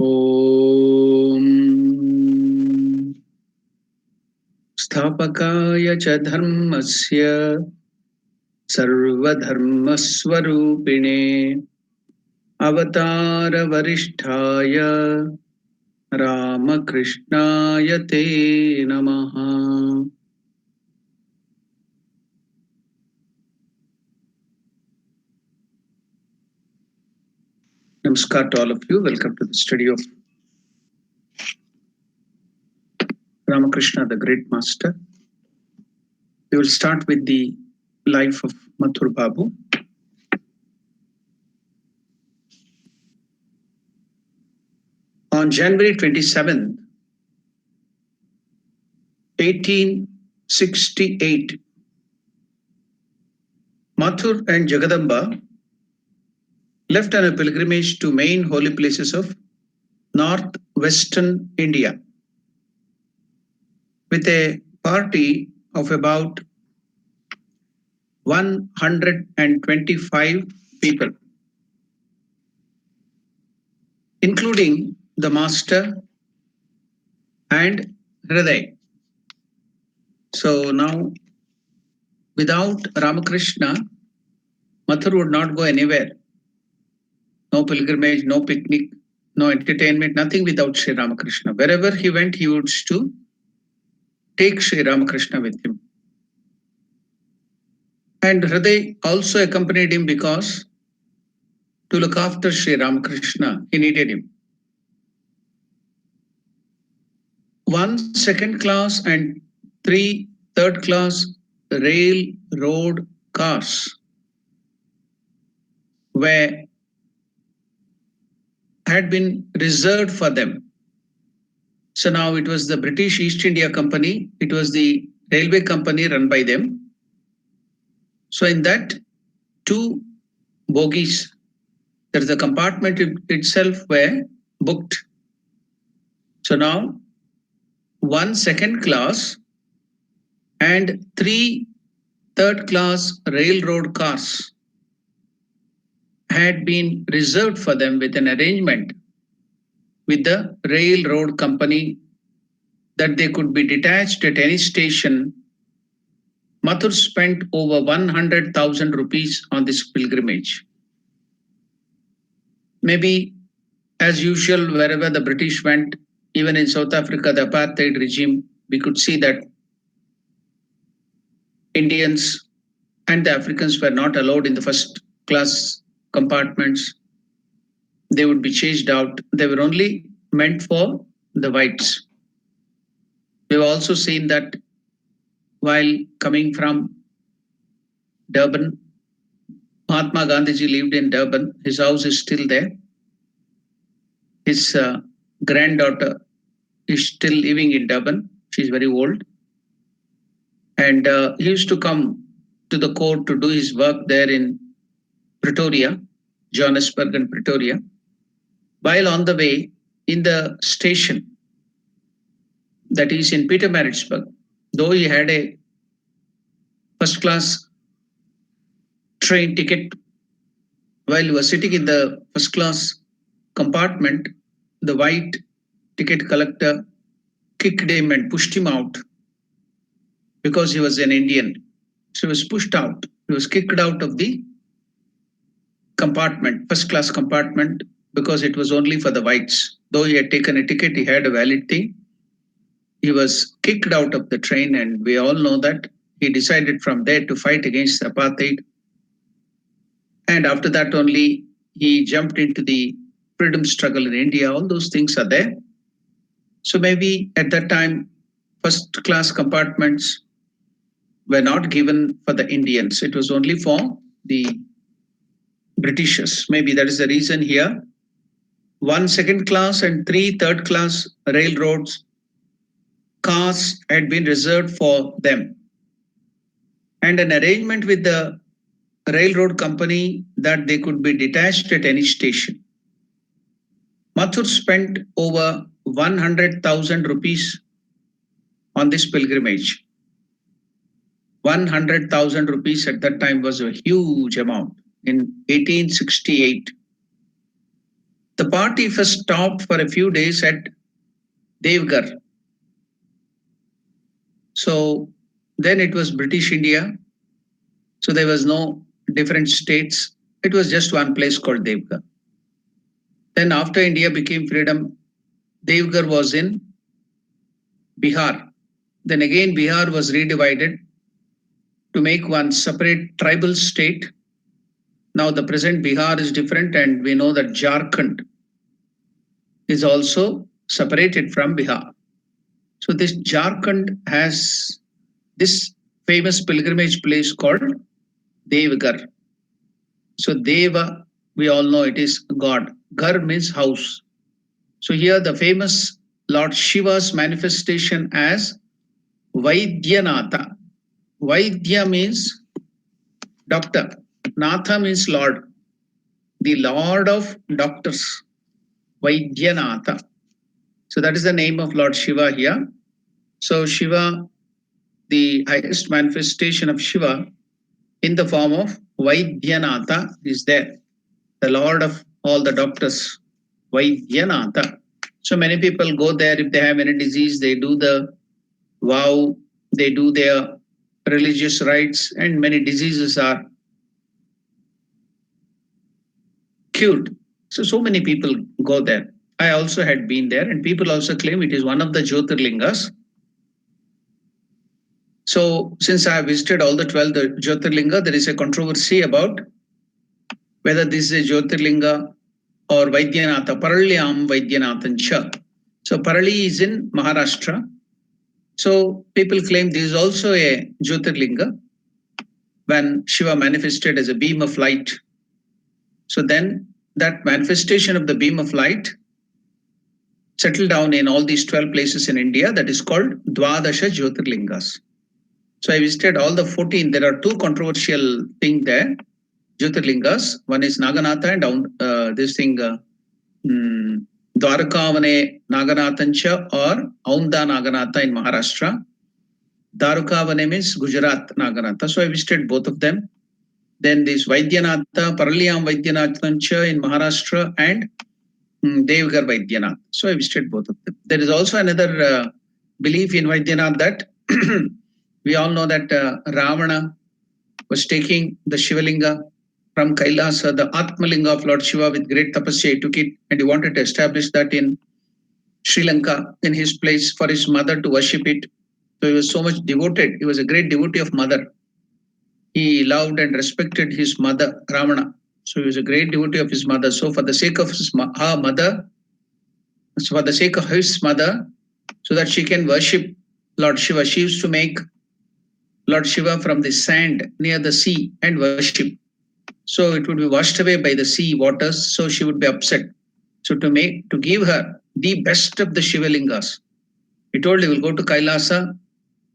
ॐ स्थापकाय च धर्मस्य सर्वधर्मस्वरूपिणे अवतारवरिष्ठाय रामकृष्णाय ते नमः. Namaskar to all of you. Welcome to the study of Ramakrishna, the great master. We will start with the life of Mathur Babu. On January 27th, 1868, Mathur and Jagadamba left on a pilgrimage to main holy places of northwestern India with a party of about 125 people, including the master and Hriday. So now, without Ramakrishna, Mathur would not go anywhere. No pilgrimage, no picnic, no entertainment, nothing without Sri Ramakrishna. Wherever he went, he would to take Sri Ramakrishna with him. And Hriday also accompanied him because to look after Sri Ramakrishna, he needed him. One second class and 3 third class railroad cars had been reserved for them. So now it was the British East India Company, it was the railway company run by them. So in that 2 bogies, there is a compartment itself were booked. So now 1 second class and 3 third class railroad cars had been reserved for them with an arrangement with the railroad company that they could be detached at any station. Mathur spent over 100,000 rupees on this pilgrimage. Maybe as usual, wherever the British went, even in South Africa, the apartheid regime, we could see that Indians and the Africans were not allowed in the first class compartments. They would be chased out. They were only meant for the whites. We've also seen that while coming from Durban, Mahatma Gandhiji lived in Durban. His house is still there. His granddaughter is still living in Durban. She's very old. And he used to come to the court to do his work there in Pretoria, Johannesburg and Pretoria. While on the way, in the station, that is in Pietermaritzburg, though he had a first class train ticket, while he was sitting in the first class compartment, the white ticket collector kicked him and pushed him out because he was an Indian. So he was pushed out. He was kicked out of the compartment, first class compartment, because it was only for the whites. Though he had taken a ticket, he had a valid thing. He was kicked out of the train, and we all know that he decided from there to fight against apartheid. And after that only, he jumped into the freedom struggle in India. All those things are there. So maybe at that time, first class compartments were not given for the Indians. It was only for the Britishers. Maybe that is the reason here. 1 second class and 3 third class railroads cars had been reserved for them. And an arrangement with the railroad company that they could be detached at any station. Mathur spent over 100,000 rupees on this pilgrimage. 100,000 rupees at that time was a huge amount in 1868. The party first stopped for a few days at Devgar. So then it was British India. So there was no different states. It was just one place called Devgar. Then after India became freedom, Devgar was in Bihar. Then again Bihar was redivided to make one separate tribal state. Now the present Bihar is different, and we know that Jharkhand is also separated from Bihar. So this Jharkhand has this famous pilgrimage place called Devgar. So Deva, we all know it is God. Gar means house. So here the famous Lord Shiva's manifestation as Vaidyanatha. Vaidya means doctor. Natha means Lord. The Lord of doctors. Vaidyanatha. So that is the name of Lord Shiva here. So Shiva, the highest manifestation of Shiva in the form of Vaidyanatha is there. The Lord of all the doctors. Vaidyanatha. So many people go there if they have any disease, they do the vow, they do their religious rites, and many diseases are cured. So many people go there. I also had been there, and people also claim it is one of the Jyotirlingas. So, since I have visited all the 12 Jyotirlinga, there is a controversy about whether this is a Jyotirlinga or Vaidyanatha, Paralyam Vaidyanathancha. So, Parali is in Maharashtra. So, people claim this is also a Jyotirlinga when Shiva manifested as a beam of light. So, then that manifestation of the beam of light settled down in all these 12 places in India, that is called Dwadasha Jyotirlingas. So I visited all the 14. There are two controversial things there, Jyotirlingas. One is Naganatha and this thing, Dwarakavane Naganathancha or Aunda Naganatha in Maharashtra. Dwarkavane means Gujarat Naganatha. So I visited both of them. Then this Vaidyanatha, Paralyam Vaidyanathancha in Maharashtra and Devgar Vaidyanath. So I visited both of them. There is also another belief in Vaidyanath that we all know that Ravana was taking the Shivalinga from Kailasa, the Atmalinga of Lord Shiva with great tapasya. He took it and he wanted to establish that in Sri Lanka, in his place for his mother to worship it. So he was so much devoted. He was a great devotee of mother. He loved and respected his mother, Ravana. So he was a great devotee of his mother. So for the sake of her mother, so for the sake of his mother, so that she can worship Lord Shiva, she used to make Lord Shiva from the sand near the sea and worship. So it would be washed away by the sea waters. So she would be upset. So to give her the best of the Shivalingas, he told he will go to Kailasa,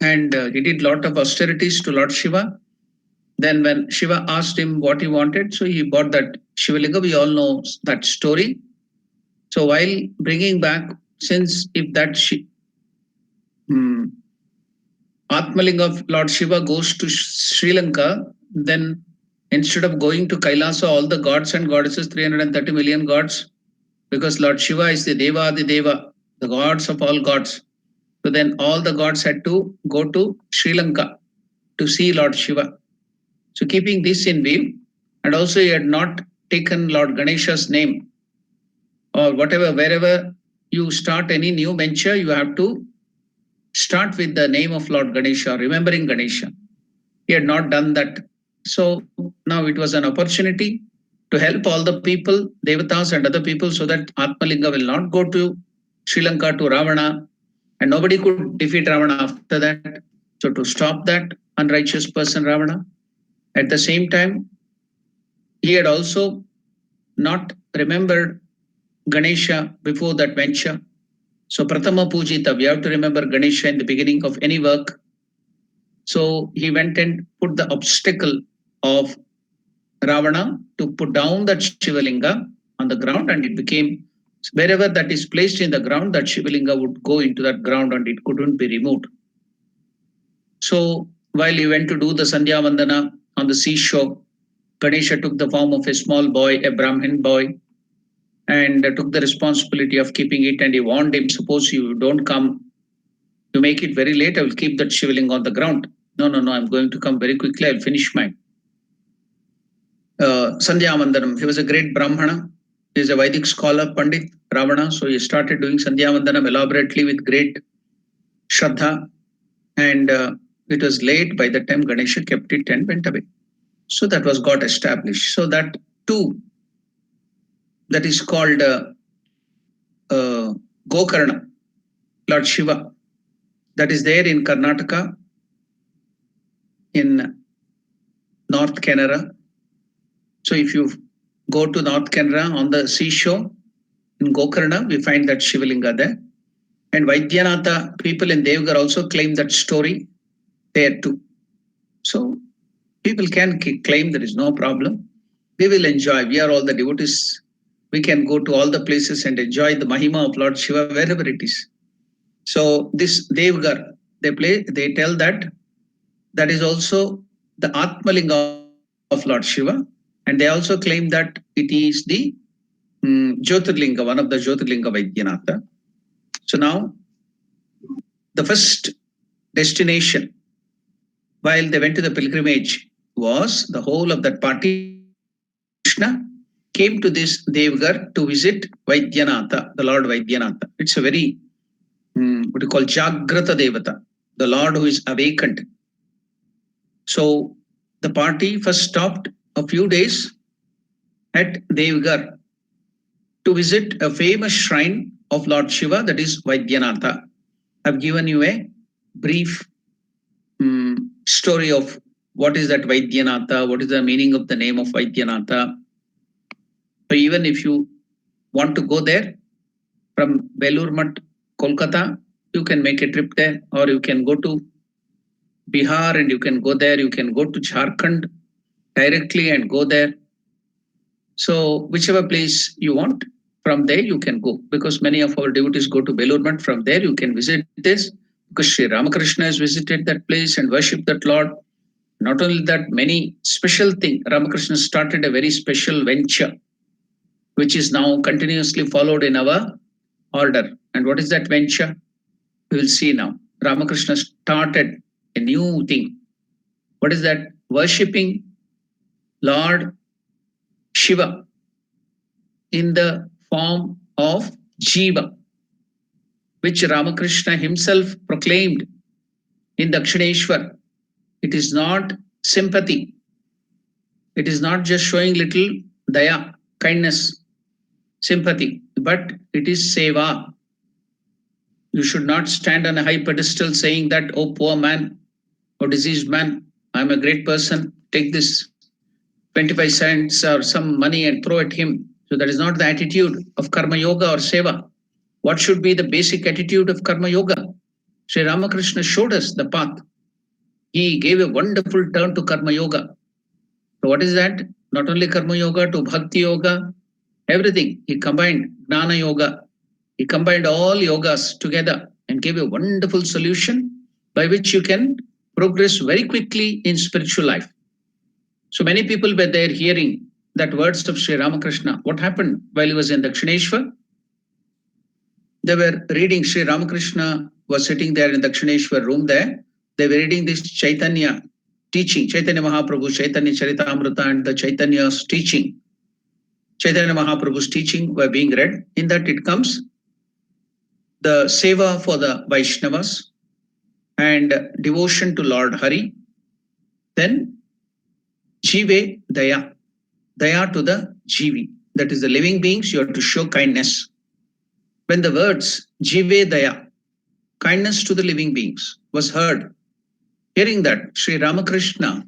and he did lot of austerities to Lord Shiva. Then when Shiva asked him what he wanted, so he bought that Shivalinga. We all know that story. So while bringing back, since if that Atmalinga of Lord Shiva goes to Sri Lanka, then instead of going to Kailasa, all the gods and goddesses, 330 million gods, because Lord Shiva is the Deva Adi Deva, the gods of all gods. So then all the gods had to go to Sri Lanka to see Lord Shiva. So keeping this in view, and also he had not taken Lord Ganesha's name, or whatever, wherever you start any new venture, you have to start with the name of Lord Ganesha, remembering Ganesha. He had not done that. So now it was an opportunity to help all the people, Devatas and other people, so that Atmalinga will not go to Sri Lanka to Ravana, and nobody could defeat Ravana after that. So to stop that unrighteous person Ravana, at the same time, he had also not remembered Ganesha before that venture. So Pratama Pujita, we have to remember Ganesha in the beginning of any work. So he went and put the obstacle of Ravana to put down that Shivalinga on the ground, and it became, wherever that is placed in the ground, that Shivalinga would go into that ground and it couldn't be removed. So while he went to do the Sandhya Vandana on the seashore, Ganesha took the form of a small boy, a Brahmin boy. and took the responsibility of keeping it. And he warned him, suppose you don't come, you make it very late, I will keep that Shivaling on the ground. No, no, no, I'm going to come very quickly, I'll finish my Sandhya Vandanam. He was a great Brahmana. He is a Vedic scholar, Pandit Ravana. So he started doing Sandhya Vandanam elaborately with great Shraddha. And it was late by the time Ganesha kept it and went away. So that was got established. So that too, that is called Gokarna, Lord Shiva. That is there in Karnataka, in North Canara. So if you go to North Canara on the seashore, in Gokarna, we find that Shivalinga there. And Vaidyanatha, people in Devgar also claim that story there too. So people can claim, there is no problem. We will enjoy. We are all the devotees. We can go to all the places and enjoy the Mahima of Lord Shiva wherever it is. So this Devgar, they tell that that is also the Atmalinga of Lord Shiva. And they also claim that it is the Jyotirlinga, one of the Jyotirlinga Vaidyanatha. So now the first destination while they went to the pilgrimage was the whole of that party. Krishna came to this Devgar to visit Vaidyanatha, the Lord Vaidyanatha. It's a very, what you call Jagrata Devata, the Lord who is awakened. So the party first stopped a few days at Devgar to visit a famous shrine of Lord Shiva, that is Vaidyanatha. I've given you a brief story of what is that Vaidyanatha, what is the meaning of the name of Vaidyanatha. So even if you want to go there from Belur Math, Kolkata, you can make a trip there, or you can go to Bihar and you can go there. You can go to Jharkhand directly and go there. So whichever place you want, from there you can go, because many of our devotees go to Belur Math. From there you can visit this, because Sri Ramakrishna has visited that place and worshipped that Lord. Not only that, many special thing. Ramakrishna started a very special venture, which is now continuously followed in our order. And what is that venture? We will see now. Ramakrishna started a new thing. What is that? Worshipping Lord Shiva in the form of Jiva, which Ramakrishna himself proclaimed in Dakshineshwar. It is not sympathy. It is not just showing little daya, kindness, sympathy, but it is seva. You should not stand on a high pedestal saying that, oh, poor man, oh, diseased man, I'm a great person, take this 25 cents or some money and throw at him. So that is not the attitude of Karma Yoga or Seva. What should be the basic attitude of Karma Yoga? Sri Ramakrishna showed us the path. He gave a wonderful turn to Karma Yoga. So what is that? Not only Karma Yoga, to Bhakti Yoga, everything. He combined Jnana Yoga. He combined all yogas together and gave a wonderful solution by which you can progress very quickly in spiritual life. So many people were there hearing that words of Sri Ramakrishna. What happened while he was in Dakshineshwar? They were reading, Sri Ramakrishna was sitting there in Dakshineshwar room there. They were reading this Chaitanya teaching, Chaitanya Mahaprabhu, Chaitanya Charitamrita and the Chaitanya's teaching. Chaitanya Mahaprabhu's teaching were being read. In that it comes the seva for the Vaishnavas and devotion to Lord Hari. Then Jive Daya, Daya to the Jivi, that is the living beings, you have to show kindness. When the words Jive Daya, kindness to the living beings, was heard, hearing that, Sri Ramakrishna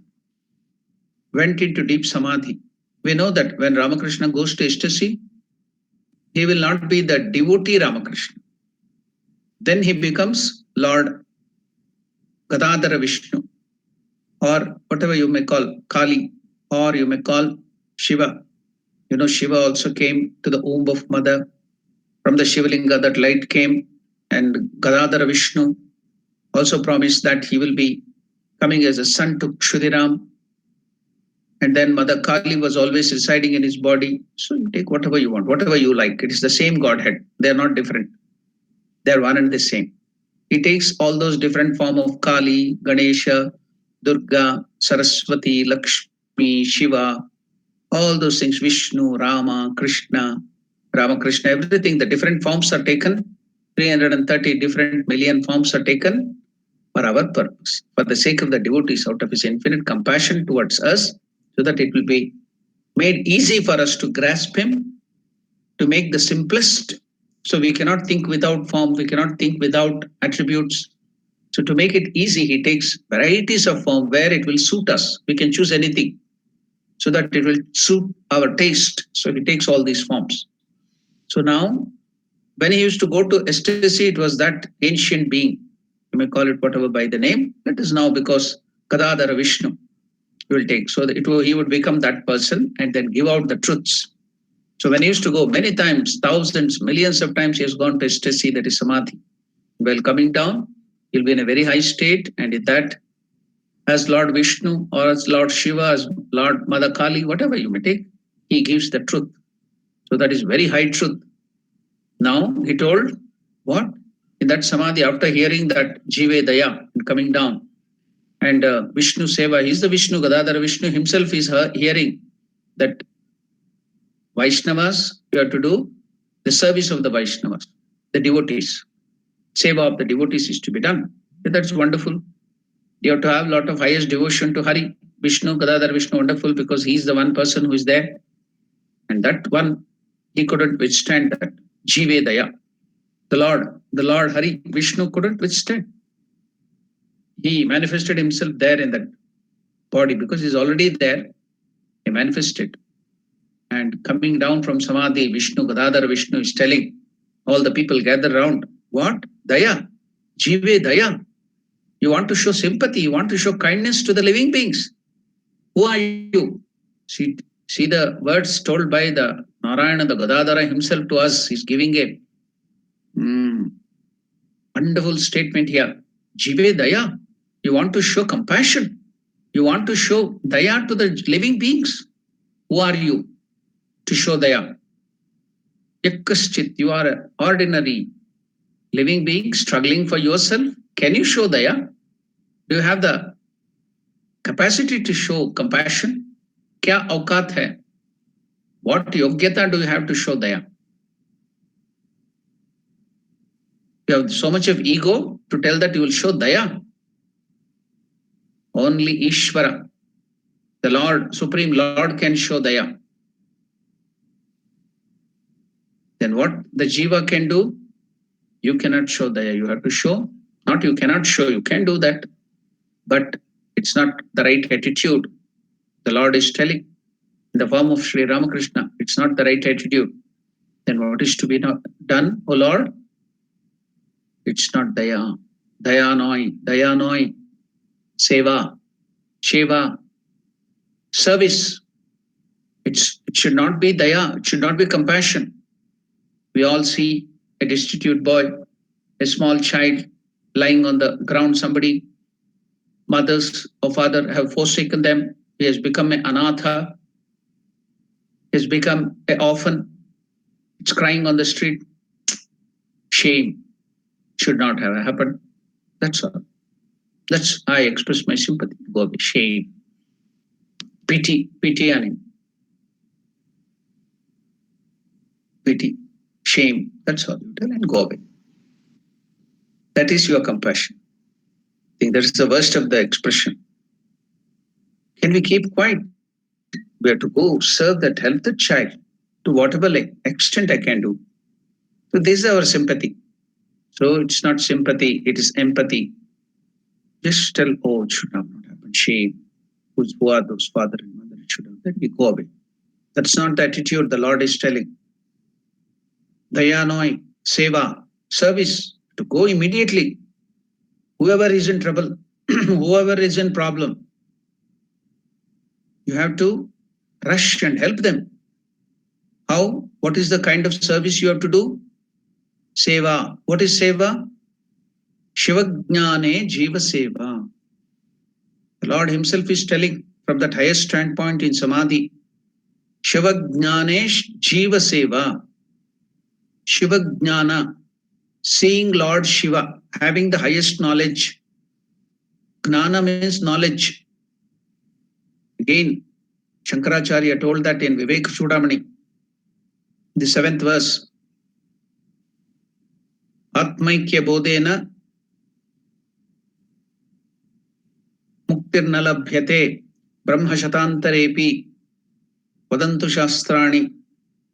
went into deep samadhi. We know that when Ramakrishna goes to ecstasy, he will not be the devotee Ramakrishna. Then he becomes Lord Gadadhara Vishnu, or whatever you may call Kali, or you may call Shiva. You know, Shiva also came to the womb of mother. From the Shivalinga, that light came, and Gadadhara Vishnu also promised that he will be coming as a son to Kshudiram. And then Mother Kali was always residing in his body. So you take whatever you want, whatever you like. It is the same Godhead. They are not different. They are one and the same. He takes all those different form of Kali, Ganesha, Durga, Saraswati, Lakshmi, Shiva, all those things, Vishnu, Rama, Krishna, Ramakrishna, everything, the different forms are taken. 330 different million forms are taken for our purpose, for the sake of the devotees, out of his infinite compassion towards us, so that it will be made easy for us to grasp him, to make the simplest. So we cannot think without form, we cannot think without attributes. So to make it easy, he takes varieties of form where it will suit us. We can choose anything so that it will suit our taste. So he takes all these forms. So now, when he used to go to ecstasy, it was that ancient being. You may call it whatever by the name. That is now because Gadadhara Vishnu he will take. So he would become that person and then give out the truths. So when he used to go many times, thousands, millions of times, he has gone to ecstasy, that is samadhi. While coming down, he'll be in a very high state, and in that, as Lord Vishnu or as Lord Shiva, as Lord Mother Kali, whatever you may take, he gives the truth. So that is very high truth. Now he told what? In that samadhi, after hearing that Jive Daya coming down, and Vishnu Seva, he's the Vishnu, Gadadhara Vishnu himself is hearing that Vaishnavas, you have to do the service of the Vaishnavas, the devotees. Seva of the devotees is to be done. That's wonderful. You have to have a lot of highest devotion to Hari, Vishnu, Gadadhara Vishnu, wonderful, because he's the one person who is there. And that one, he couldn't withstand that. Jive Daya. The Lord Hari, Vishnu couldn't withstand. He manifested himself there in that body because he's already there. He manifested. And coming down from Samadhi, Vishnu, Gadadhara Vishnu is telling all the people gather around, what? Daya. Jive Daya. You want to show sympathy, you want to show kindness to the living beings. Who are you? See the words told by the Narayana, the Gadadhara himself to us. He's giving a wonderful statement here. Jive Daya. You want to show compassion. You want to show Daya to the living beings. Who are you to show Daya? Yakkaschit, you are an ordinary living being struggling for yourself. Can you show Daya? Do you have the capacity to show compassion? Kya aukat hai? What yogyata do you have to show Daya? You have so much of ego to tell that you will show Daya. Only Ishvara, the Lord, Supreme Lord, can show Daya. Then what the Jiva can do? You cannot show Daya. You have to show. Not you cannot show. You can do that. But it's not the right attitude. The Lord is telling in the form of Sri Ramakrishna, it's not the right attitude. Then what is to be done, O Lord? It's not Daya. Daya noi. Seva, Shiva, service. It should not be Daya. It should not be compassion. We all see a destitute boy, a small child lying on the ground. Somebody, mothers or father have forsaken them. He has become an anatha. He has become an orphan. It's crying on the street. Shame should not have happened. That's all. I express my sympathy. Go away. Shame. Pity on him. Pity. Shame. That's all you tell and go away. That is your compassion. I think that is the worst of the expression. Can we keep quiet? We have to go serve that, help the child to whatever extent I can do. So this is our sympathy. So it's not sympathy, it is empathy. Just tell, oh, it should not happen. Shame. Who are those father and mother? It should have. Let me go away. That's not the attitude the Lord is telling. Dayanoi, seva, service, to go immediately. Whoever is in trouble, whoever is in problem, you have to rush and help them. How? What is the kind of service you have to do? Seva. What is seva? Shivajnane Jiva Seva. The Lord himself is telling, from that highest standpoint in Samadhi. Shiva Jnanesh Jiva Seva. Shiva Jnana, seeing Lord Shiva, having the highest knowledge. Gnana means knowledge. Again, Shankaracharya told that in Vivek Chudamani, the 7th verse. Atmaikya bodhena muktirna labhyate brahma shatantarepi vadantu shastrani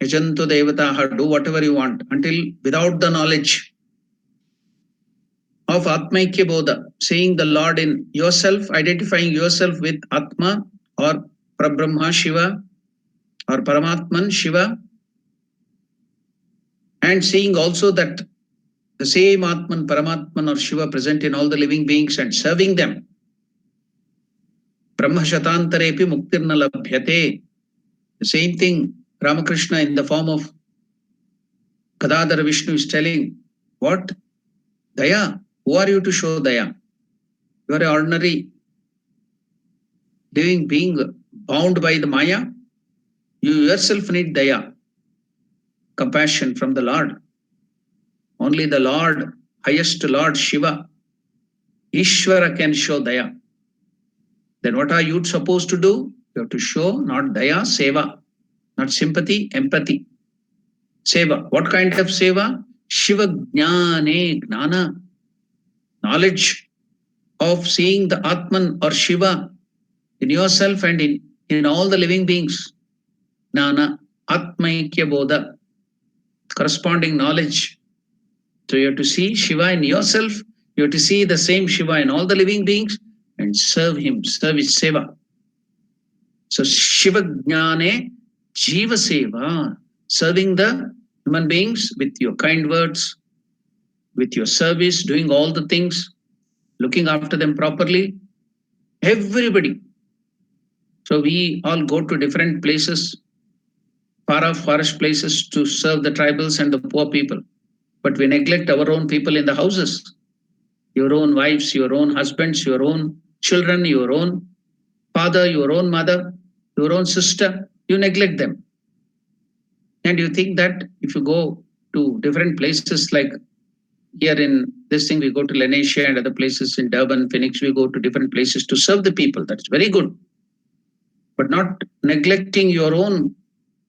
yajantu devataha. Do whatever you want until without the knowledge of Atmaikya bodha, seeing the Lord in yourself, identifying yourself with Atma or Prabrahma Shiva or Paramatman Shiva, and seeing also that the same Atman, Paramatman or Shiva present in all the living beings and serving them. Brahma shatantarepi muktirna labhyate. The same thing Ramakrishna in the form of Gadadhara Vishnu is telling. What? Daya. Who are you to show daya? You are an ordinary living being bound by the Maya. You yourself need daya, compassion from the Lord. Only the Lord, highest Lord Shiva, Ishvara can show daya. Then what are you supposed to do? You have to show not daya, seva, not sympathy, empathy. Seva. What kind of seva? Shiva Jnane, Gnana. Knowledge of seeing the Atman or Shiva in yourself and in all the living beings. Gnana, Atmaikya Bodha. Corresponding knowledge. So you have to see Shiva in yourself. You have to see the same Shiva in all the living beings and serve him, service seva. So Shiva Jnane Jiva Seva, serving the human beings with your kind words, with your service, doing all the things, looking after them properly. Everybody. So we all go to different places, far off forest places to serve the tribals and the poor people. But we neglect our own people in the houses. Your own wives, your own husbands, your own children, your own father, your own mother, your own sister, you neglect them. And you think that if you go to different places like here in this thing, we go to Lanesia and other places in Durban, Phoenix, we go to different places to serve the people. That's very good. But not neglecting your own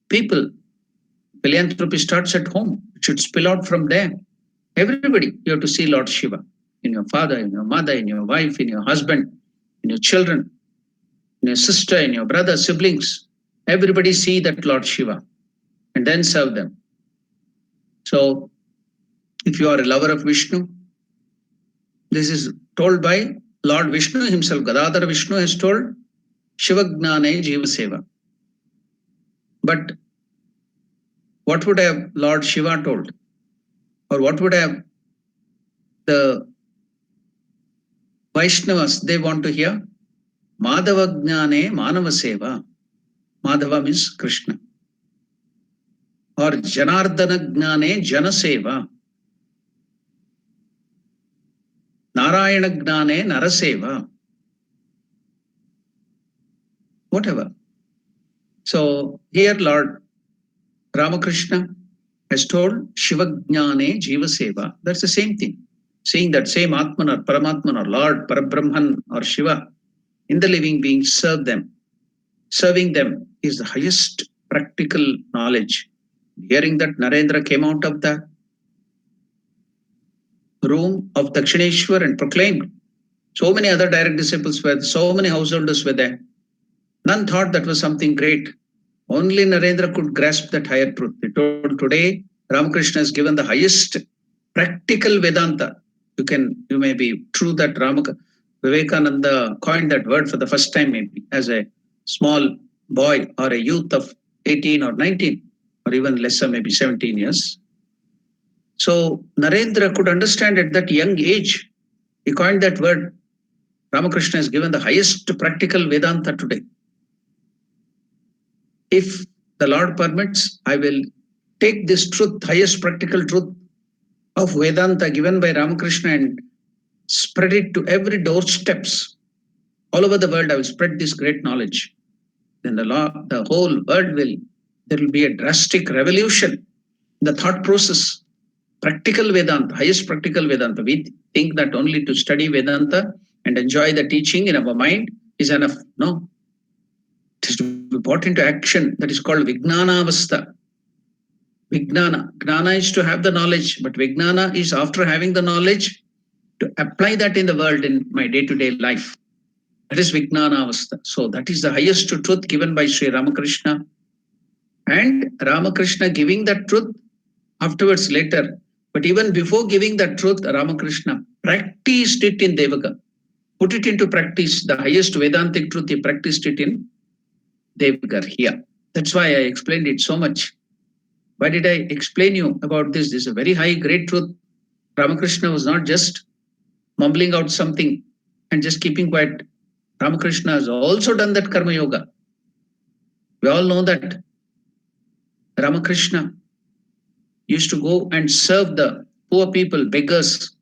people. Philanthropy starts at home. It should spill out from there. Everybody, you have to see Lord Shiva in your father, in your mother, in your wife, in your husband, in your children, in your sister, in your brother, siblings. Everybody see that Lord Shiva and then serve them. So, if you are a lover of Vishnu, this is told by Lord Vishnu himself. Gadadhara Vishnu has told Shiva Gnane Jiva Seva. But what would have Lord Shiva told? Or what would have the Vaishnavas, they want to hear? Madhava Gnane Manava Seva. Madhava means Krishna. Or Janardana Gnane Jana Seva. Narayana Gnane Naraseva. Whatever. So here Lord Ramakrishna has told Shiva Jnane Jiva Seva. That's the same thing. Seeing that same Atman or Paramatman or Lord, Parabrahman or Shiva in the living beings, serve them. Serving them is the highest practical knowledge. Hearing that, Narendra came out of the room of Dakshineshwar and proclaimed. So many other direct disciples were there, so many householders were there. None thought that was something great. Only Narendra could grasp that higher truth. He told, today Ramakrishna has given the highest practical Vedanta. You may be true that Vivekananda coined that word for the first time, maybe as a small boy or a youth of 18 or 19 or even lesser, maybe 17 years. So Narendra could understand at that young age. He coined that word. Ramakrishna has given the highest practical Vedanta today. If the Lord permits, I will take this truth, highest practical truth of Vedanta given by Ramakrishna and spread it to every doorsteps All over the world, I will spread this great knowledge. Then the whole world there will be a drastic revolution in the thought process. Practical Vedanta, highest practical Vedanta. We think that only to study Vedanta and enjoy the teaching in our mind is enough. No, it is to be brought into action. That is called Vijnana Avastha. Vijnana. Gnana is to have the knowledge, but Vijnana is after having the knowledge to apply that in the world in my day-to-day life. That is Vijnana Avastha. So that is the highest truth given by Sri Ramakrishna. And Ramakrishna giving that truth afterwards later. But even before giving that truth, Ramakrishna practiced it in Devaka. Put it into practice. The highest Vedantic truth, he practiced it in Devagar here. That's why I explained it so much. Why did I explain you about this? This is a very high, great truth. Ramakrishna was not just mumbling out something and just keeping quiet. Ramakrishna has also done that Karma Yoga. We all know that Ramakrishna used to go and serve the poor people, beggars.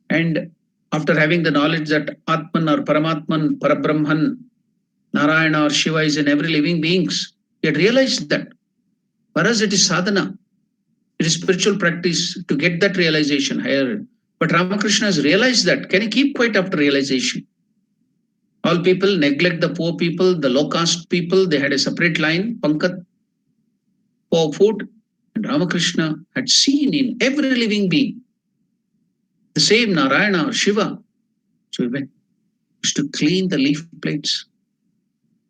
And after having the knowledge that Atman or Paramatman, Parabrahman, Narayana or Shiva is in every living beings, he had realized that. For us, it is sadhana. It is spiritual practice to get that realization higher. But Ramakrishna has realized that. Can he keep quiet after realization? All people neglect the poor people, the low caste people. They had a separate line, Pankat, for food. And Ramakrishna had seen in every living being the same Narayana or Shiva. So he went to clean the leaf plates,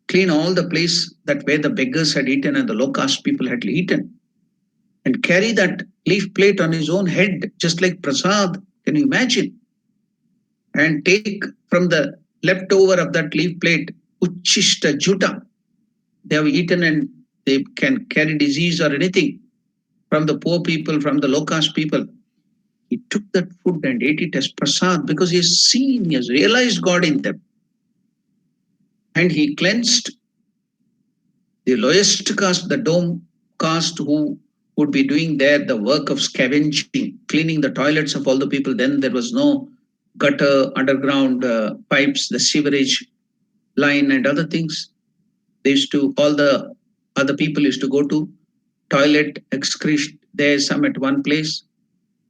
clean all the place that where the beggars had eaten and the low caste people had eaten, and carry that leaf plate on his own head, just like Prasad. Can you imagine? And take from the leftover of that leaf plate, Uchishta Juta. They have eaten and they can carry disease or anything from the poor people, from the low caste people. He took that food and ate it as prasad because he has seen, he has realized God in them. And he cleansed the lowest caste, the dome caste, who would be doing there the work of scavenging, cleaning the toilets of all the people. Then there was no gutter, underground pipes, the sewerage line and other things. They used to, all the other people used to go to toilet, excrete there, some at one place,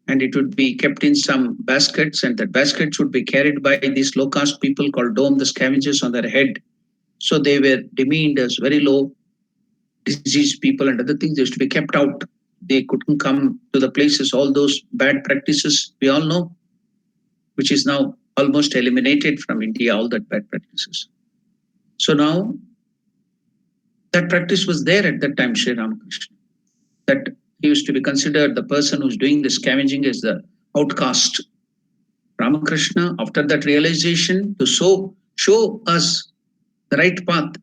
and it would be kept in some baskets, and that baskets would be carried by these low caste people called dome, the scavengers on their head. So they were demeaned as very low, diseased people and other things. They used to be kept out. They couldn't come to the places. All those bad practices we all know, which is now almost eliminated from India, all that bad practices. So now that practice was there at that time, Sri Ramakrishna. That he used to be considered the person who's doing the scavenging as the outcast. Ramakrishna, after that realization, to show us the right path,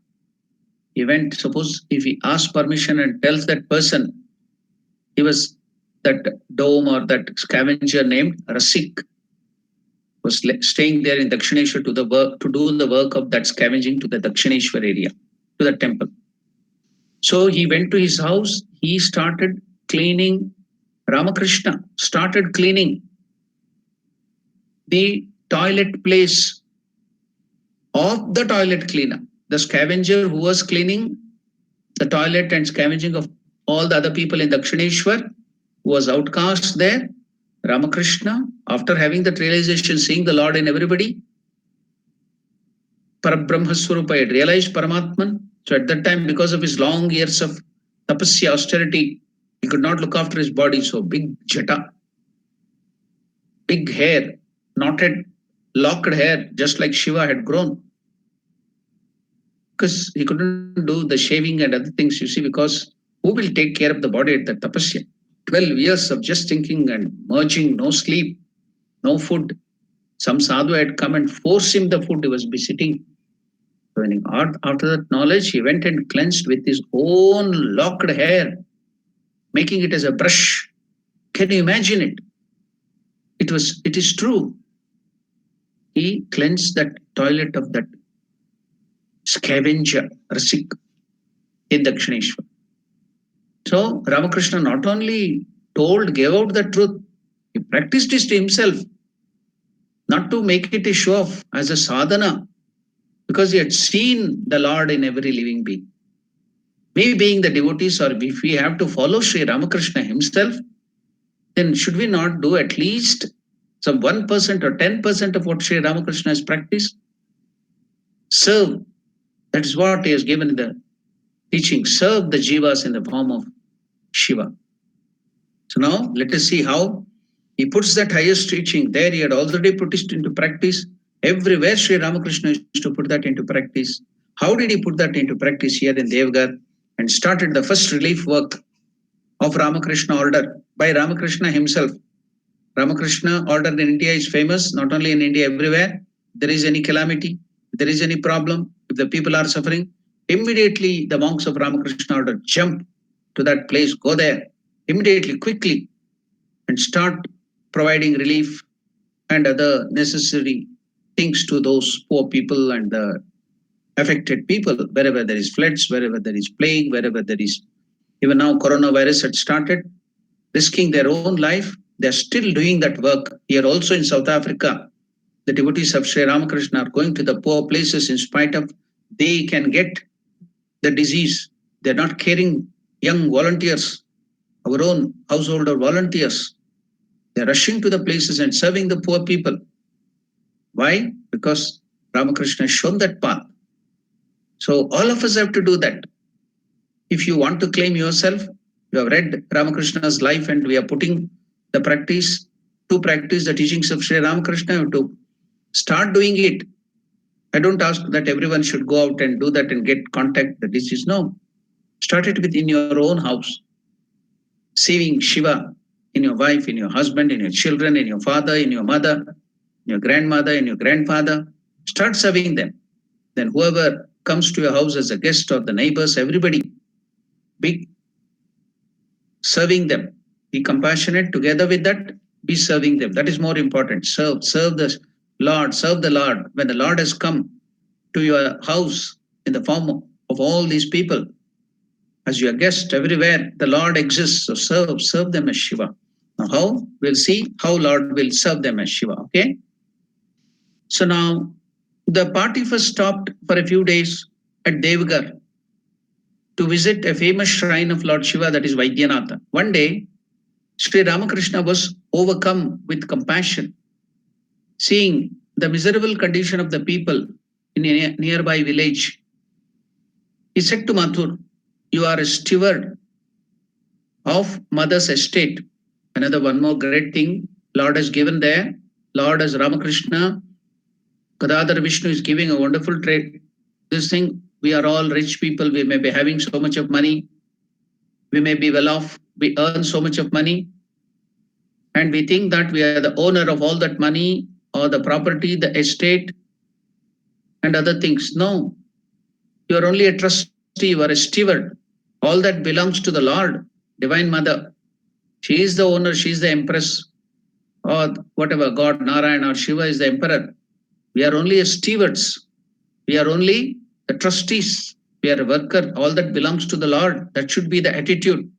he went, suppose if he asks permission and tells that person, he was that dome or that scavenger named Rasik, was staying there in Dakshineshwar to do the work of that scavenging to the Dakshineshwar area, to the temple. So he went to his house, he started cleaning. Ramakrishna started cleaning the toilet place of the toilet cleaner. The scavenger who was cleaning the toilet and scavenging of all the other people in Dakshineshwar was outcast there. Ramakrishna, after having that realization, seeing the Lord in everybody, Parabrahmaswarupa had realized Paramatman. So at that time, because of his long years of tapasya, austerity, he could not look after his body. So big jata, big hair, knotted, locked hair, just like Shiva had grown. Because he couldn't do the shaving and other things, you see, because who will take care of the body at the tapasya? 12 years of just thinking and merging, no sleep, no food. Some sadhu had come and forced him the food, he was be sitting. After that knowledge, he went and cleansed with his own locked hair, making it as a brush. Can you imagine it? It is true. He cleansed that toilet of that scavenger, Rasik, in Dakshineshwar. So Ramakrishna not only gave out the truth, he practiced it himself, not to make it a show off as a sadhana. because he had seen the Lord in every living being. We being the devotees, or if we have to follow Sri Ramakrishna himself, then should we not do at least some 1% or 10% of what Sri Ramakrishna has practiced? Serve. That is what he has given in the teaching. Serve the jivas in the form of Shiva. So now let us see how he puts that highest teaching there. He had already put it into practice. Everywhere Sri Ramakrishna used to put that into practice. How did he put that into practice here in Devgar and started the first relief work of Ramakrishna order by Ramakrishna himself? Ramakrishna order in India is famous, not only in India, everywhere. If there is any calamity, if there is any problem, if the people are suffering, immediately the monks of Ramakrishna order jump to that place, go there, immediately, quickly, and start providing relief and other necessary things to those poor people and the affected people, wherever there is floods, wherever there is plague, wherever there is, even now coronavirus had started, risking their own life. They are still doing that work. Here also in South Africa, the devotees of Sri Ramakrishna are going to the poor places in spite of they can get the disease. They're not caring. Young volunteers, our own householder volunteers, they're rushing to the places and serving the poor people. Why? Because Ramakrishna has shown that path. So all of us have to do that. If you want to claim yourself, you have read Ramakrishna's life and we are putting the practice to practice the teachings of Sri Ramakrishna, you have to start doing it. I don't ask that everyone should go out and do that and get contact the disease. No. Start it within your own house. Seeing Shiva in your wife, in your husband, in your children, in your father, in your mother, in your grandmother, in your grandfather. Start serving them. Then whoever comes to your house as a guest or the neighbors, everybody, be serving them. Be compassionate. Together with that, be serving them. That is more important. Serve the Lord, serve the Lord. When the Lord has come to your house in the form of all these people, as your guest everywhere, the Lord exists. So serve them as Shiva. Now how? We'll see how Lord will serve them as Shiva. Okay. So now the party first stopped for a few days at Devgar to visit a famous shrine of Lord Shiva, that is Vaidyanatha. One day, Sri Ramakrishna was overcome with compassion, seeing the miserable condition of the people in a nearby village. He said to Mathur, "You are a steward of mother's estate." Another one more great thing Lord has given there. Lord as Ramakrishna, Gadadhar Vishnu is giving a wonderful trait. This thing, we are all rich people. We may be having so much of money. We may be well off. We earn so much of money. And we think that we are the owner of all that money or the property, the estate, and other things. No, you are only a trustee, you are a steward. All that belongs to the Lord, Divine Mother. She is the owner, she is the empress, or whatever, God, Narayan or Shiva is the emperor. We are only stewards. We are only the trustees. We are a worker. All that belongs to the Lord. That should be the attitude.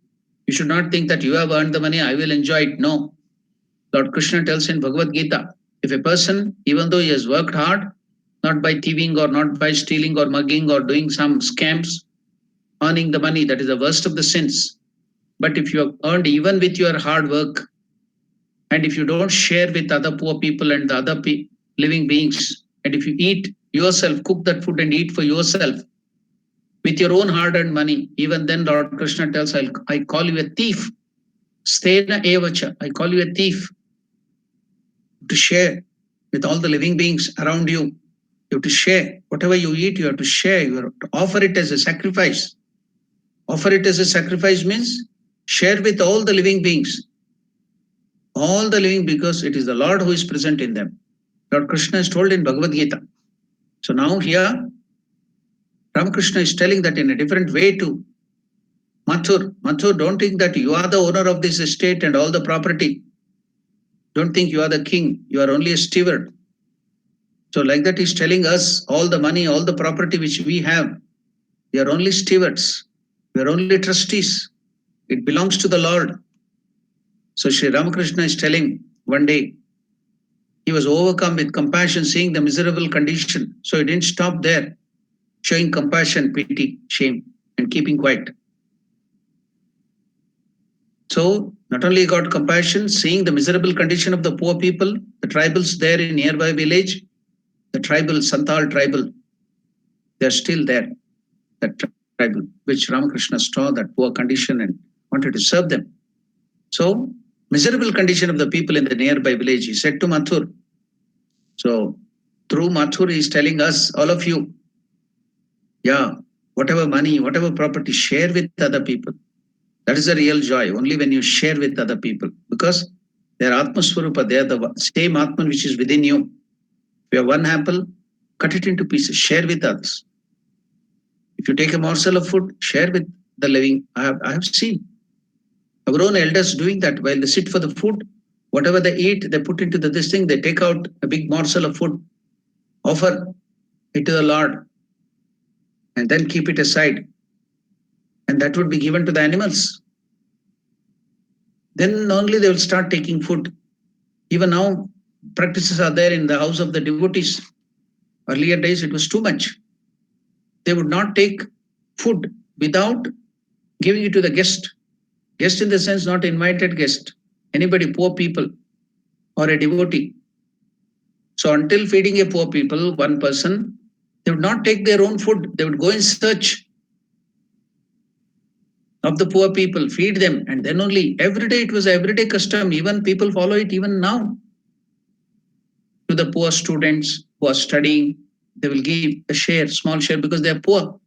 You should not think that you have earned the money, I will enjoy it. No. Lord Krishna tells in Bhagavad Gita, if a person, even though he has worked hard, not by thieving or not by stealing or mugging or doing some scams, earning the money, that is the worst of the sins. But if you have earned even with your hard work, and if you don't share with other poor people and the other living beings, and if you eat yourself, cook that food and eat for yourself with your own hard-earned money, even then Lord Krishna tells, I call you a thief. Stena evacha, I call you a thief. To share with all the living beings around you. You have to share. Whatever you eat, you have to share. You have to offer it as a sacrifice. Offer it as a sacrifice means share with all the living beings. All the living, because it is the Lord who is present in them. Lord Krishna is told in Bhagavad Gita. So now here, Ramakrishna is telling that in a different way to Mathur. Mathur, don't think that you are the owner of this estate and all the property. Don't think you are the king. You are only a steward. So like that, he's telling us all the money, all the property which we have, we are only stewards. We are only trustees. It belongs to the Lord. So Sri Ramakrishna is telling one day, He was overcome with compassion, seeing the miserable condition. So he didn't stop there, showing compassion, pity, shame, and keeping quiet. So not only got compassion, seeing the miserable condition of the poor people, the tribals there in nearby village, the tribal Santal tribal, they're still there. That tribal, which Ramakrishna saw that poor condition and wanted to serve them. So miserable condition of the people in the nearby village. He said to Mathur. So through Mathur, he is telling us, all of you, yeah, whatever money, whatever property, share with other people. That is the real joy, only when you share with other people. Because they are Atmaswarupa, they are the same Atman which is within you. If you have one apple, cut it into pieces, share with others. If you take a morsel of food, share with the living. I have seen our own elders doing that while they sit for the food. Whatever they eat, they put into this thing, they take out a big morsel of food, offer it to the Lord, and then keep it aside. And that would be given to the animals. Then only they will start taking food. Even now, practices are there in the house of the devotees. Earlier days, it was too much. They would not take food without giving it to the guest. Guest in the sense, not invited guest. Anybody, poor people or a devotee. So until feeding a poor people, one person, they would not take their own food. They would go in search of the poor people, feed them, and then only every day it was everyday custom. Even people follow it even now. To the poor students who are studying, they will give a share, small share, because they are poor.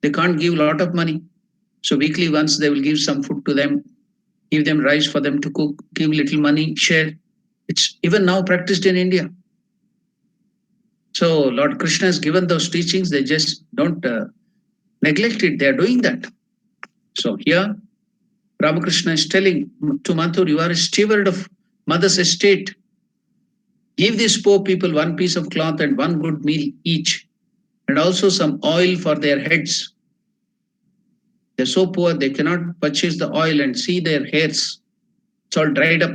They can't give a lot of money. So weekly once they will give some food to them, give them rice for them to cook, give little money, share. It's even now practiced in India. So Lord Krishna has given those teachings, they just don't neglect it, they are doing that. So here, Ramakrishna is telling to Mathur, you are a steward of mother's estate. Give these poor people one piece of cloth and one good meal each, and also some oil for their heads. They're so poor, they cannot purchase the oil and see their hairs. It's all dried up,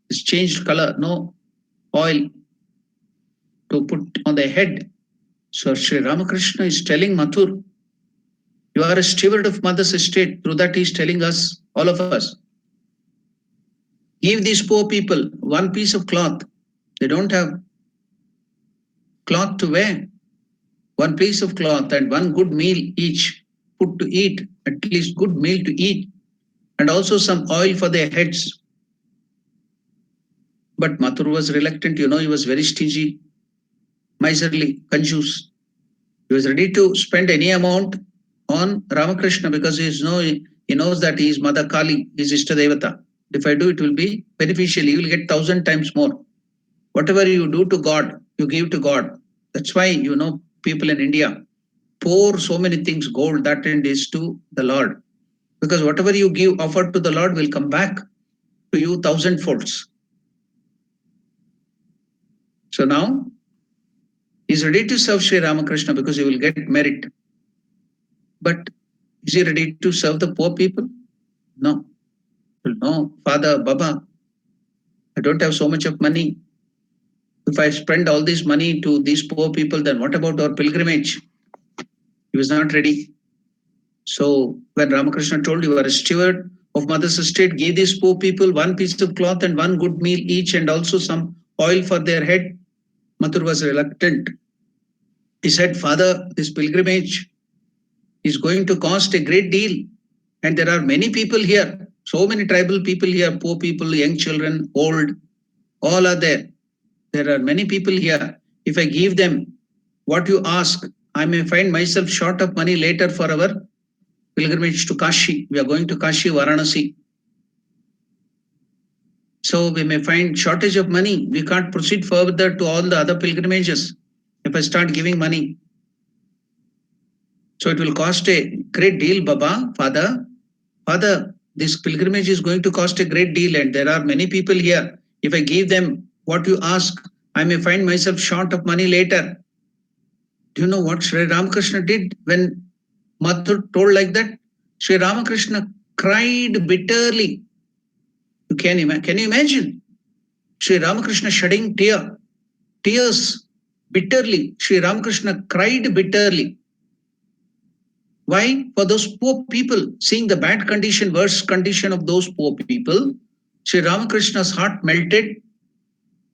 it's changed color, no oil to put on their head. So Sri Ramakrishna is telling Mathur, you are a steward of mother's estate. Through that, he is telling us, all of us, give these poor people one piece of cloth. They don't have cloth to wear. One piece of cloth and one good meal each put to eat, at least good meal to eat, and also some oil for their heads. But Mathur was reluctant, he was very stingy, miserly, conjuice. He was ready to spend any amount on Ramakrishna because he knows that he is Mother Kali, his Ishtadevata. If I do, it will be beneficial. You will get 1,000 times more. Whatever you do to God, you give to God. That's why, people in India pour so many things, gold, that and this to the Lord. Because whatever you give, offer to the Lord will come back to you 1,000 folds. So now, he's ready to serve Sri Ramakrishna because he will get merit. But is he ready to serve the poor people? No. No, Father, Baba, I don't have so much of money. If I spend all this money to these poor people, then what about our pilgrimage? He was not ready. So when Ramakrishna told you are a steward of mother's estate, give these poor people one piece of cloth and one good meal each and also some oil for their head, Mathur was reluctant. He said, Father, this pilgrimage is going to cost a great deal. And there are many people here, so many tribal people here, poor people, young children, old, all are there. There are many people here. If I give them what you ask, I may find myself short of money later for our pilgrimage to Kashi. We are going to Kashi, Varanasi. So we may find shortage of money. We can't proceed further to all the other pilgrimages if I start giving money. So it will cost a great deal, Baba, Father. Father, this pilgrimage is going to cost a great deal and there are many people here. If I give them what you ask, I may find myself short of money later. Do you know what Sri Ramakrishna did when Mathur told like that? Sri Ramakrishna cried bitterly. Can you imagine? Sri Ramakrishna shedding tear. tears bitterly. Sri Ramakrishna cried bitterly. Why? For those poor people, seeing the bad condition, worse condition of those poor people, Sri Ramakrishna's heart melted.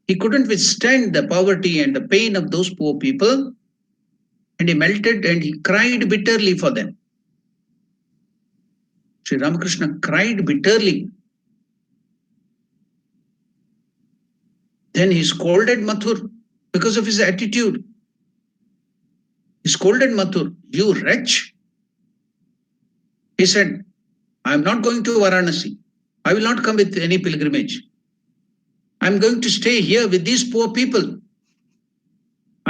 He couldn't withstand the poverty and the pain of those poor people, and he melted and he cried bitterly for them. Sri Ramakrishna cried bitterly. Then he scolded Mathur because of his attitude. He scolded Mathur, "You wretch." He said, "I am not going to Varanasi. I will not come with any pilgrimage. I am going to stay here with these poor people.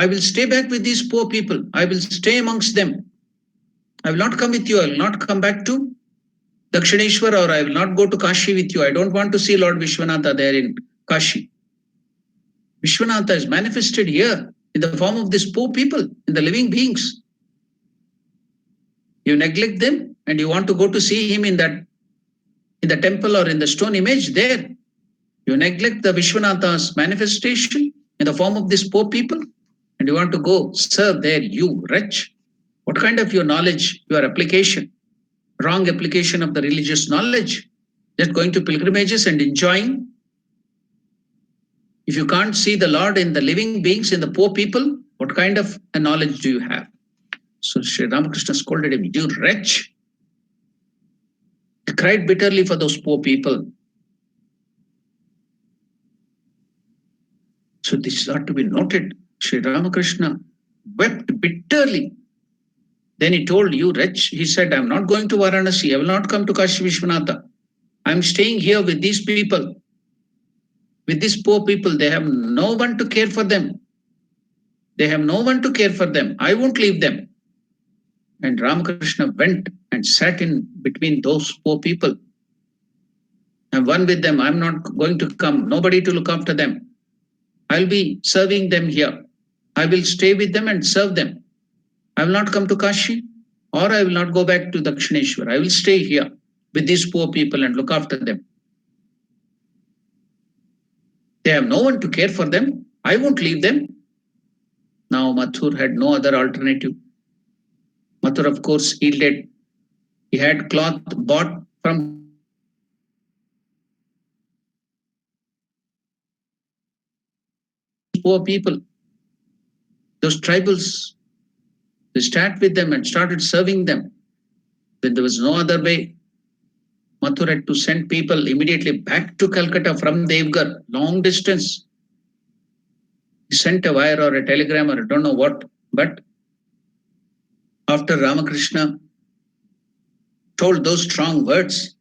I will stay back with these poor people. I will stay amongst them. I will not come with you. I will not come back to Dakshineshwar, or I will not go to Kashi with you. I don't want to see Lord Vishwanatha there in Kashi." Vishwanatha is manifested here in the form of these poor people, in the living beings. You neglect them and you want to go to see him in the temple or in the stone image there. You neglect the Vishwanatha's manifestation in the form of these poor people and you want to go serve there, you wretch. What kind of your knowledge, your application, wrong application of the religious knowledge? Just going to pilgrimages and enjoying. If you can't see the Lord in the living beings, in the poor people, what kind of a knowledge do you have? So Sri Ramakrishna scolded him, "You wretch." He cried bitterly for those poor people. So this ought to be noted. Sri Ramakrishna wept bitterly. Then he told, "You wretch," he said, "I am not going to Varanasi. I will not come to Kashi Vishwanatha. I am staying here with these people, with these poor people. They have no one to care for them. They have no one to care for them. I won't leave them." And Ramakrishna went and sat in between those poor people. "I'm one with them. I'm not going to come. Nobody to look after them. I'll be serving them here. I will stay with them and serve them. I will not come to Kashi, or I will not go back to Dakshineshwar. I will stay here with these poor people and look after them. They have no one to care for them. I won't leave them." Now Mathur had no other alternative. Mathur, of course, yielded. He had cloth bought from poor people, those tribals. They sat with them and started serving them. When there was no other way, Mathur had to send people immediately back to Calcutta from Devgarh, long distance. He sent a wire or a telegram or I don't know what, but after Ramakrishna told those strong words,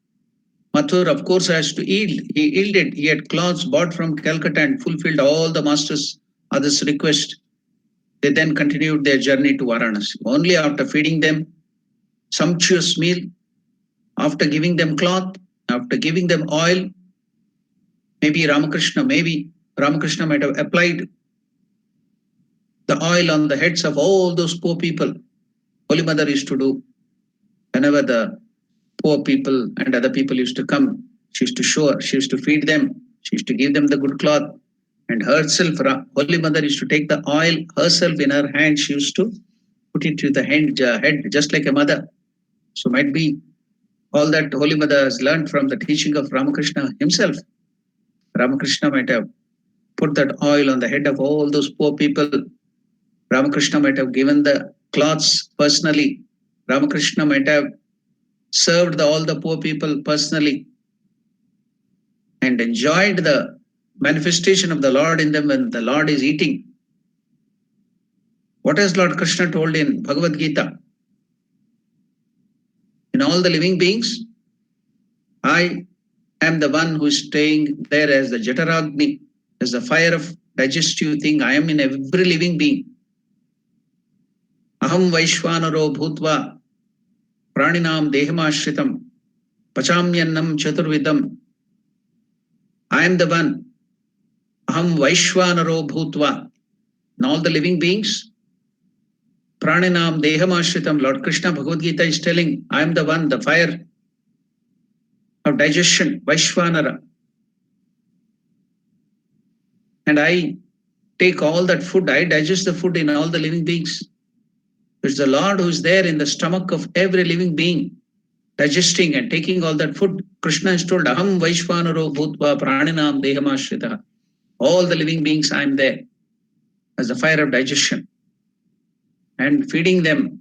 Mathur, of course, has to yield. He yielded. He had cloths bought from Calcutta and fulfilled all the master's others' request. They then continued their journey to Varanasi. Only after feeding them sumptuous meal, after giving them cloth, after giving them oil, maybe Ramakrishna might have applied the oil on the heads of all those poor people. Holy Mother used to do whenever the poor people and other people used to come. She used to show, she used to feed them, she used to give them the good cloth, and herself, Holy Mother used to take the oil herself in her hand. She used to put it to the head, just like a mother. So might be all that Holy Mother has learned from the teaching of Ramakrishna himself. Ramakrishna might have put that oil on the head of all those poor people. Ramakrishna might have given the cloths personally. Ramakrishna might have served all the poor people personally and enjoyed the manifestation of the Lord in them when the Lord is eating. What has Lord Krishna told in Bhagavad Gita? In all the living beings, I am the one who is staying there as the Jataragni, as the fire of digestive thing. I am in every living being. Aham Vaishvanaro Bhutva Praninam Dehamashritam Pachamyannam Chaturvidam. I am the one. Aham Vaishvanaro Bhutva. In all the living beings, Praninam Dehamashritam. Lord Krishna Bhagavad Gita is telling, I am the one, the fire of digestion, Vaishvanara. And I take all that food. I digest the food in all the living beings. It's the Lord who is there in the stomach of every living being, digesting and taking all that food. Krishna is told, Aham Vaishvanaro Bhutva Praninam Dehamashrita. All the living beings, I am there as the fire of digestion. And feeding them,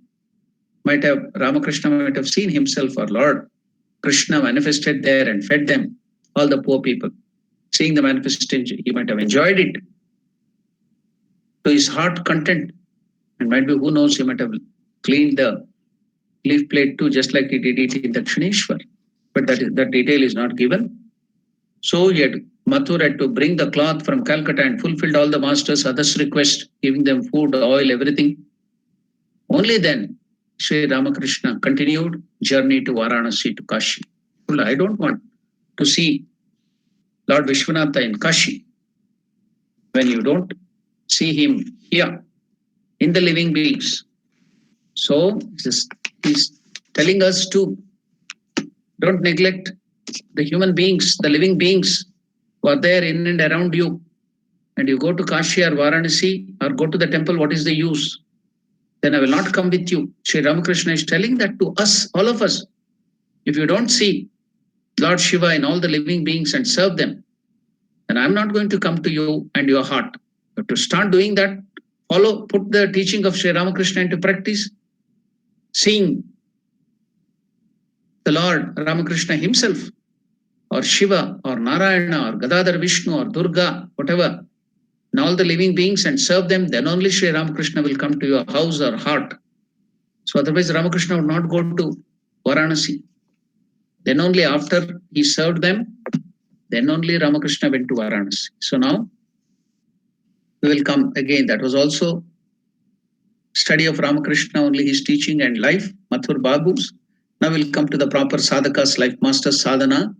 Ramakrishna might have seen himself, or Lord Krishna manifested there and fed them, all the poor people. Seeing the manifestation, he might have enjoyed it to his heart content. And might be, who knows, he might have cleaned the leaf plate too, just like he did it in Dakshineshwar. But that detail is not given. So yet Mathur had to bring the cloth from Calcutta and fulfilled all the master's others' request, giving them food, oil, everything. Only then Sri Ramakrishna continued journey to Varanasi, to Kashi. I don't want to see Lord Vishwanatha in Kashi when you don't see him here in the living beings. So he's telling us to don't neglect the human beings, the living beings who are there in and around you. And you go to Kashi or Varanasi or go to the temple, what is the use? Then I will not come with you. Sri Ramakrishna is telling that to us, all of us. If you don't see Lord Shiva in all the living beings and serve them, then I'm not going to come to you and your heart. But to start doing that, put the teaching of Sri Ramakrishna into practice, seeing the Lord Ramakrishna himself, or Shiva, or Narayana, or Gadadhar Vishnu, or Durga, whatever, and all the living beings and serve them, then only Sri Ramakrishna will come to your house or heart. So otherwise Ramakrishna would not go to Varanasi. Then only after he served them, then only Ramakrishna went to Varanasi. So now we will come again. That was also study of Ramakrishna, only his teaching and life, Mathur Babu's. Now we'll come to the proper sadhaka's life, master sadhana,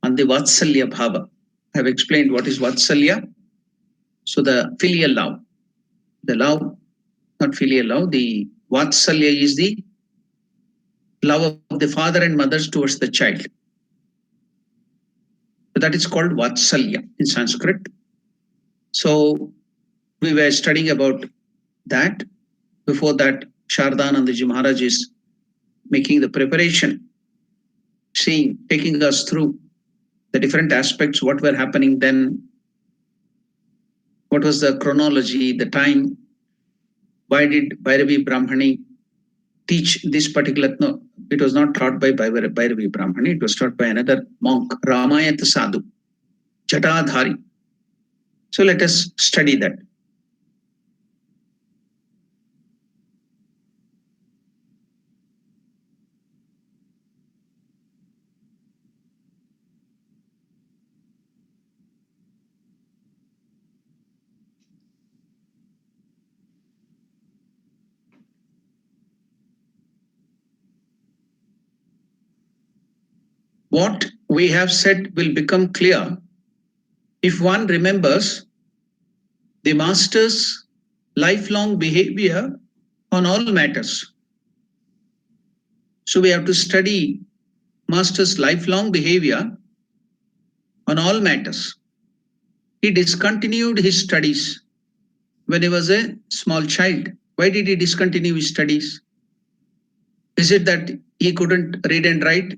and the Vatsalya Bhava. I have explained what is Vatsalya. So the filial love, not filial love, the Vatsalya is the love of the father and mothers towards the child. So that is called Vatsalya in Sanskrit. So we were studying about that. Before that, Shardanandaji Maharaj is making the preparation, taking us through the different aspects, what were happening then, what was the chronology, the time, why did Bhairavi Brahmani teach this particular, no, it was not taught by Bhairavi Brahmani, it was taught by another monk, Ramayata Sadhu, Jatadhari. So let us study that. What we have said will become clear if one remembers the master's lifelong behavior on all matters. So we have to study master's lifelong behavior on all matters. He discontinued his studies when he was a small child. Why did he discontinue his studies? Is it that he couldn't read and write?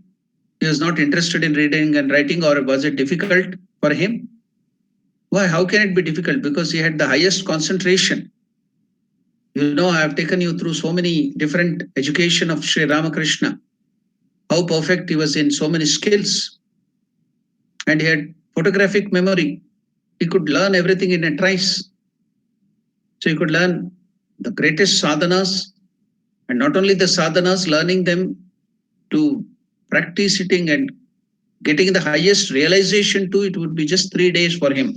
He was not interested in reading and writing, or was it difficult for him? Why? How can it be difficult? Because he had the highest concentration. You know, I have taken you through so many different education of Sri Ramakrishna. How perfect he was in so many skills. And he had photographic memory. He could learn everything in a trice. So he could learn the greatest sadhanas, and not only the sadhanas, learning them to practice sitting and getting the highest realization to it would be just 3 days for him,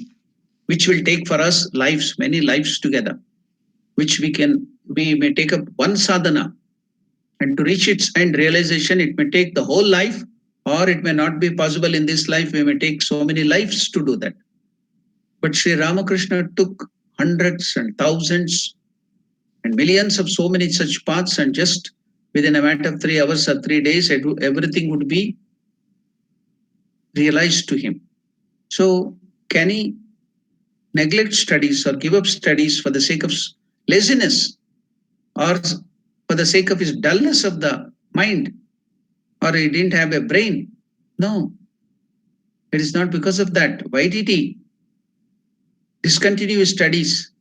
which will take for us lives, many lives together, which we may take up one sadhana, and to reach its end realization, it may take the whole life, or it may not be possible in this life. We may take so many lives to do that. But Sri Ramakrishna took hundreds and thousands and millions of so many such paths, and just within a matter of 3 hours or 3 days, everything would be realized to him. So can he neglect studies or give up studies for the sake of laziness or for the sake of his dullness of the mind, or he didn't have a brain. No, it is not because of that. Why did he discontinue his studies?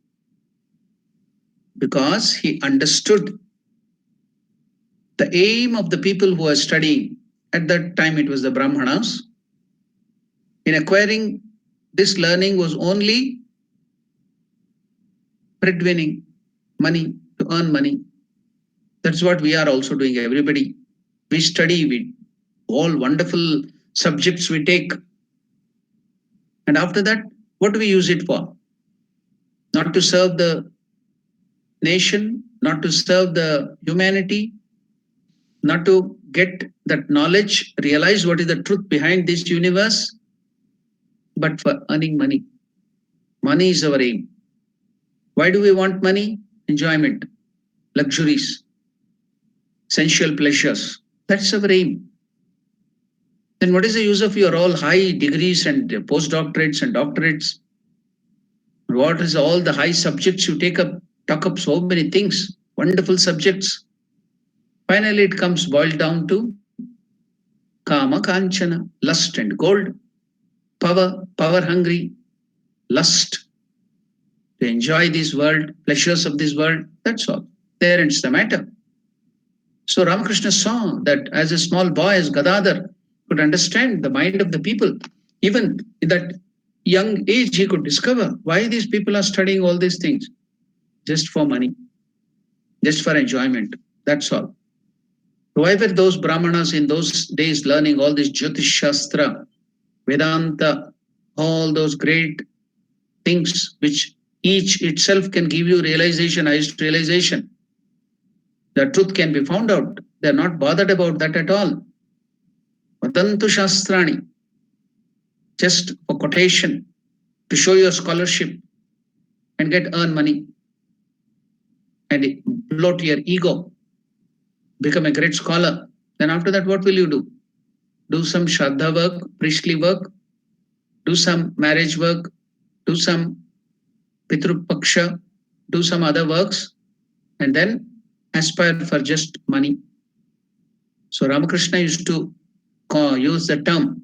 Because he understood the aim of the people who are studying. At that time, it was the Brahmanas. In acquiring this learning was only breadwinning, money, to earn money. That's what we are also doing, everybody. We study, we all wonderful subjects we take. And after that, what do we use it for? Not to serve the nation, not to serve the humanity, not to get that knowledge, realize what is the truth behind this universe, but for earning money. Money is our aim. Why do we want money? Enjoyment, luxuries, sensual pleasures. That's our aim. Then what is the use of your all high degrees and postdoctorates and doctorates? What is all the high subjects you take up, talk up so many things, wonderful subjects. Finally, it comes boiled down to kama kanchana, lust and gold, power hungry, lust to enjoy this world, pleasures of this world. That's all. There ends the matter. So Ramakrishna saw that as a small boy, as Gadadhar, could understand the mind of the people. Even in that young age, he could discover why these people are studying all these things. Just for money, just for enjoyment. That's all. Why were those Brahmanas in those days learning all this Jyotish Shastra, Vedanta, all those great things which each itself can give you realization, highest realization? The truth can be found out. They're not bothered about that at all. Vadantu Shastrani, just for quotation, to show your scholarship and get earn money and bloat your ego, become a great scholar. Then after that, what will you do? Do some Shraddha work, priestly work, do some marriage work, do some Pitru Paksha, do some other works, and then aspire for just money. So Ramakrishna used to use the term,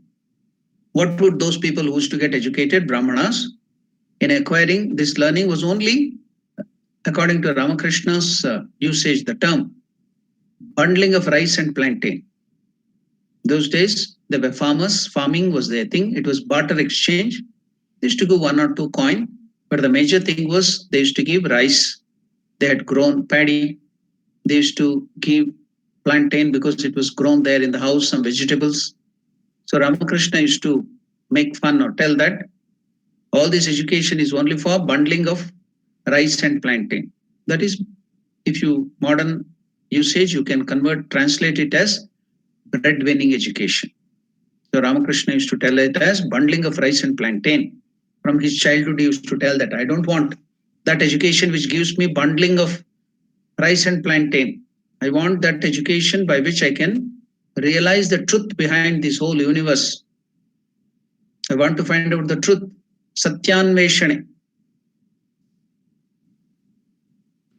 what would those people who used to get educated, Brahmanas, in acquiring this learning was only, according to Ramakrishna's usage, the term, bundling of rice and plantain. Those days, there were farmers, farming was their thing, it was barter exchange. They used to give 1 or 2 coin, but the major thing was they used to give rice. They had grown paddy. They used to give plantain because it was grown there in the house, some vegetables. So Ramakrishna used to make fun or tell that all this education is only for bundling of rice and plantain. That is, if you modern usage, you can translate it as breadwinning education. So Ramakrishna used to tell it as bundling of rice and plantain. From his childhood, he used to tell that I don't want that education which gives me bundling of rice and plantain. I want that education by which I can realize the truth behind this whole universe. I want to find out the truth. Satyanveshane.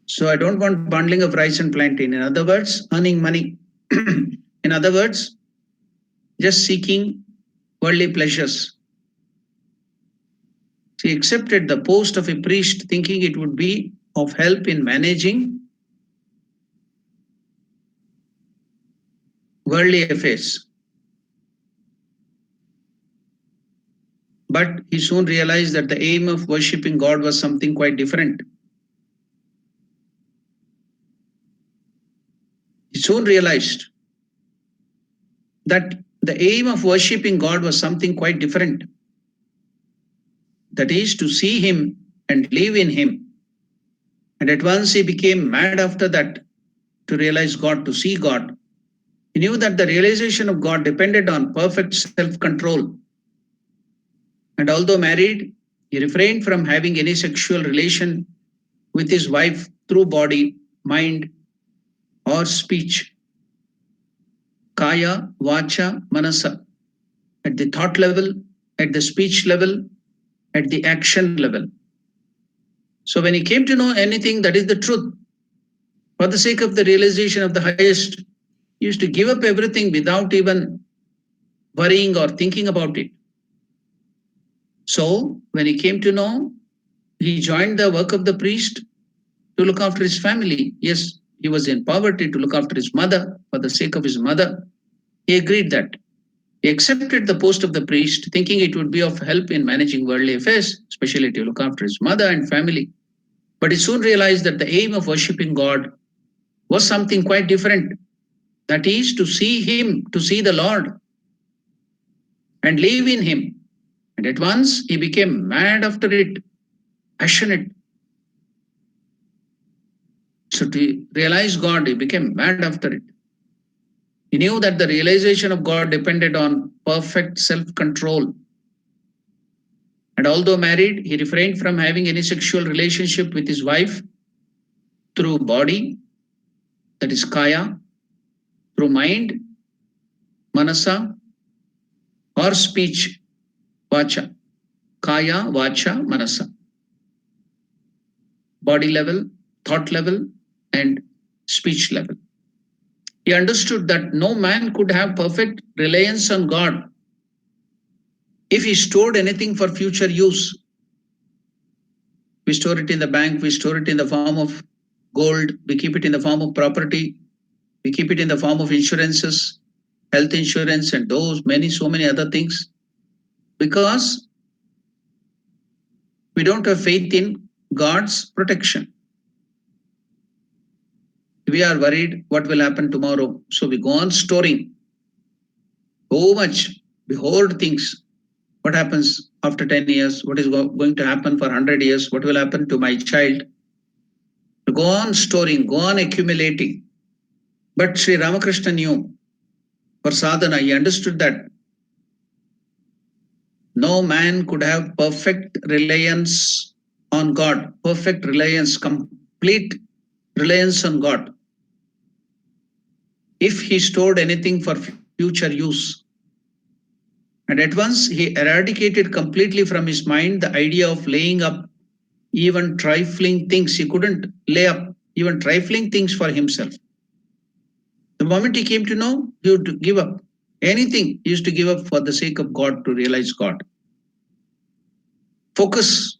So I don't want bundling of rice and plantain. In other words, earning money. In other words, just seeking worldly pleasures. He accepted the post of a priest thinking it would be of help in managing worldly affairs. But he soon realized that the aim of worshipping God was something quite different. He soon realized that the aim of worshipping God was something quite different. That is to see Him and live in Him. And at once he became mad after that to realize God, to see God. He knew that the realization of God depended on perfect self-control. And although married, he refrained from having any sexual relation with his wife through body, mind, or speech. Kaya, Vacha, Manasa. At the thought level, at the speech level, at the action level. So when he came to know anything that is the truth, for the sake of the realization of the highest, he used to give up everything without even worrying or thinking about it. So when he came to know, he joined the work of the priest to look after his family. Yes, he was in poverty to look after his mother for the sake of his mother. He agreed that. He accepted the post of the priest, thinking it would be of help in managing worldly affairs, especially to look after his mother and family. But he soon realized that the aim of worshipping God was something quite different. That is, to see Him, to see the Lord, and live in Him. And at once he became mad after it, passionate. So to realize God, he became mad after it. He knew that the realization of God depended on perfect self control. And although married, he refrained from having any sexual relationship with his wife through body, that is kaya, through mind, manasa, or speech, vacha. Kaya, vacha, manasa. Body level, thought level, and speech level. He understood that no man could have perfect reliance on God if he stored anything for future use. We store it in the bank, we store it in the form of gold, we keep it in the form of property, we keep it in the form of insurances, health insurance, and those many, so many other things, because we don't have faith in God's protection. We are worried what will happen tomorrow. So we go on storing so much. We hoard things. What happens after 10 years? What is going to happen for 100 years? What will happen to my child? Go on storing, go on accumulating. But Sri Ramakrishna knew for sadhana, he understood that no man could have perfect reliance on God, perfect reliance, complete reliance on God, if he stored anything for future use. And at once he eradicated completely from his mind the idea of laying up even trifling things. He couldn't lay up even trifling things for himself. The moment he came to know, he would give up anything. He used to give up for the sake of God, to realize God. Focus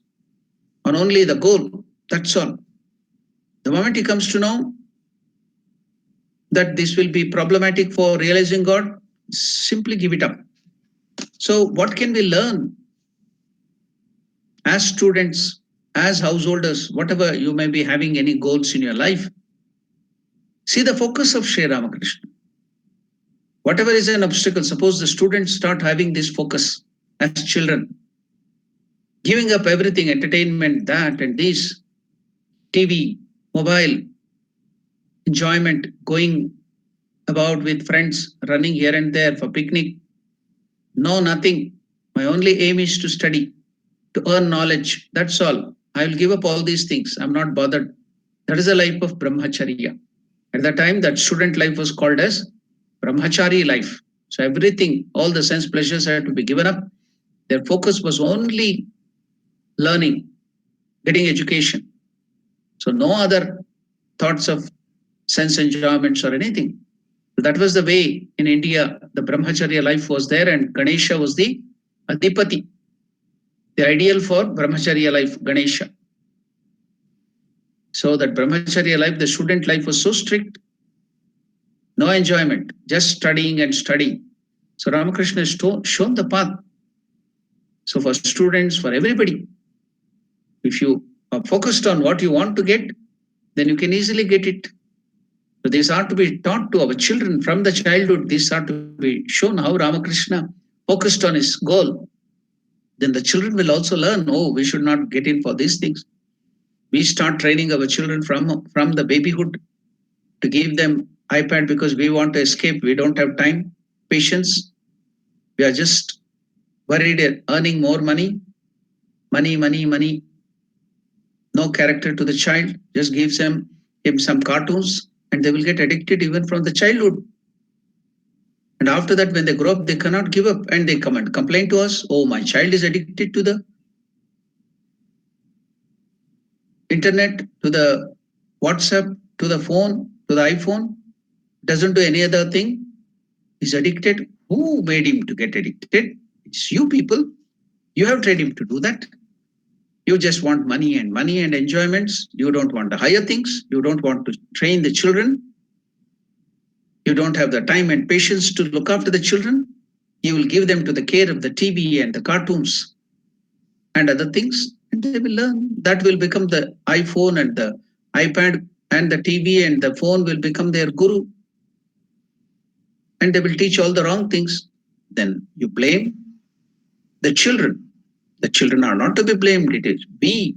on only the goal. That's all. The moment he comes to know that this will be problematic for realizing God, simply give it up. So, what can we learn as students, as householders, whatever you may be having any goals in your life? See the focus of Sri Ramakrishna. Whatever is an obstacle, suppose the students start having this focus as children, giving up everything, entertainment, that and this, TV, mobile, enjoyment, going about with friends, running here and there for picnic. No, nothing. My only aim is to study, to earn knowledge. That's all. I will give up all these things. I'm not bothered. That is the life of brahmacharya. At the time, that student life was called as brahmachari life. So everything, all the sense pleasures had to be given up. Their focus was only learning, getting education. So no other thoughts of sense enjoyments or anything. So that was the way in India the brahmacharya life was there, and Ganesha was the adipati, the ideal for brahmacharya life, Ganesha. So that brahmacharya life, the student life was so strict, no enjoyment, just studying and studying. So Ramakrishna has shown the path. So for students, for everybody, if you are focused on what you want to get, then you can easily get it. So these are to be taught to our children from the childhood. These are to be shown how Ramakrishna focused on his goal. Then the children will also learn, oh, we should not get in for these things. We start training our children from the babyhood to give them iPad because we want to escape. We don't have time, patience. We are just worried at earning more money, money. No character to the child. Just gives him some cartoons, and they will get addicted even from the childhood. And after that, when they grow up, they cannot give up, and they come and complain to us. Oh, my child is addicted to the internet, to the WhatsApp, to the phone, to the iPhone, doesn't do any other thing, is addicted. Who made him to get addicted? It's you people. You have trained him to do that. You just want money and enjoyments. You don't want the higher things. You don't want to train the children. You don't have the time and patience to look after the children. You will give them to the care of the TV and the cartoons and other things, and they will learn. That will become the iPhone and the iPad and the TV and the phone will become their guru, and they will teach all the wrong things. Then you blame the children. The children are not to be blamed. It is we,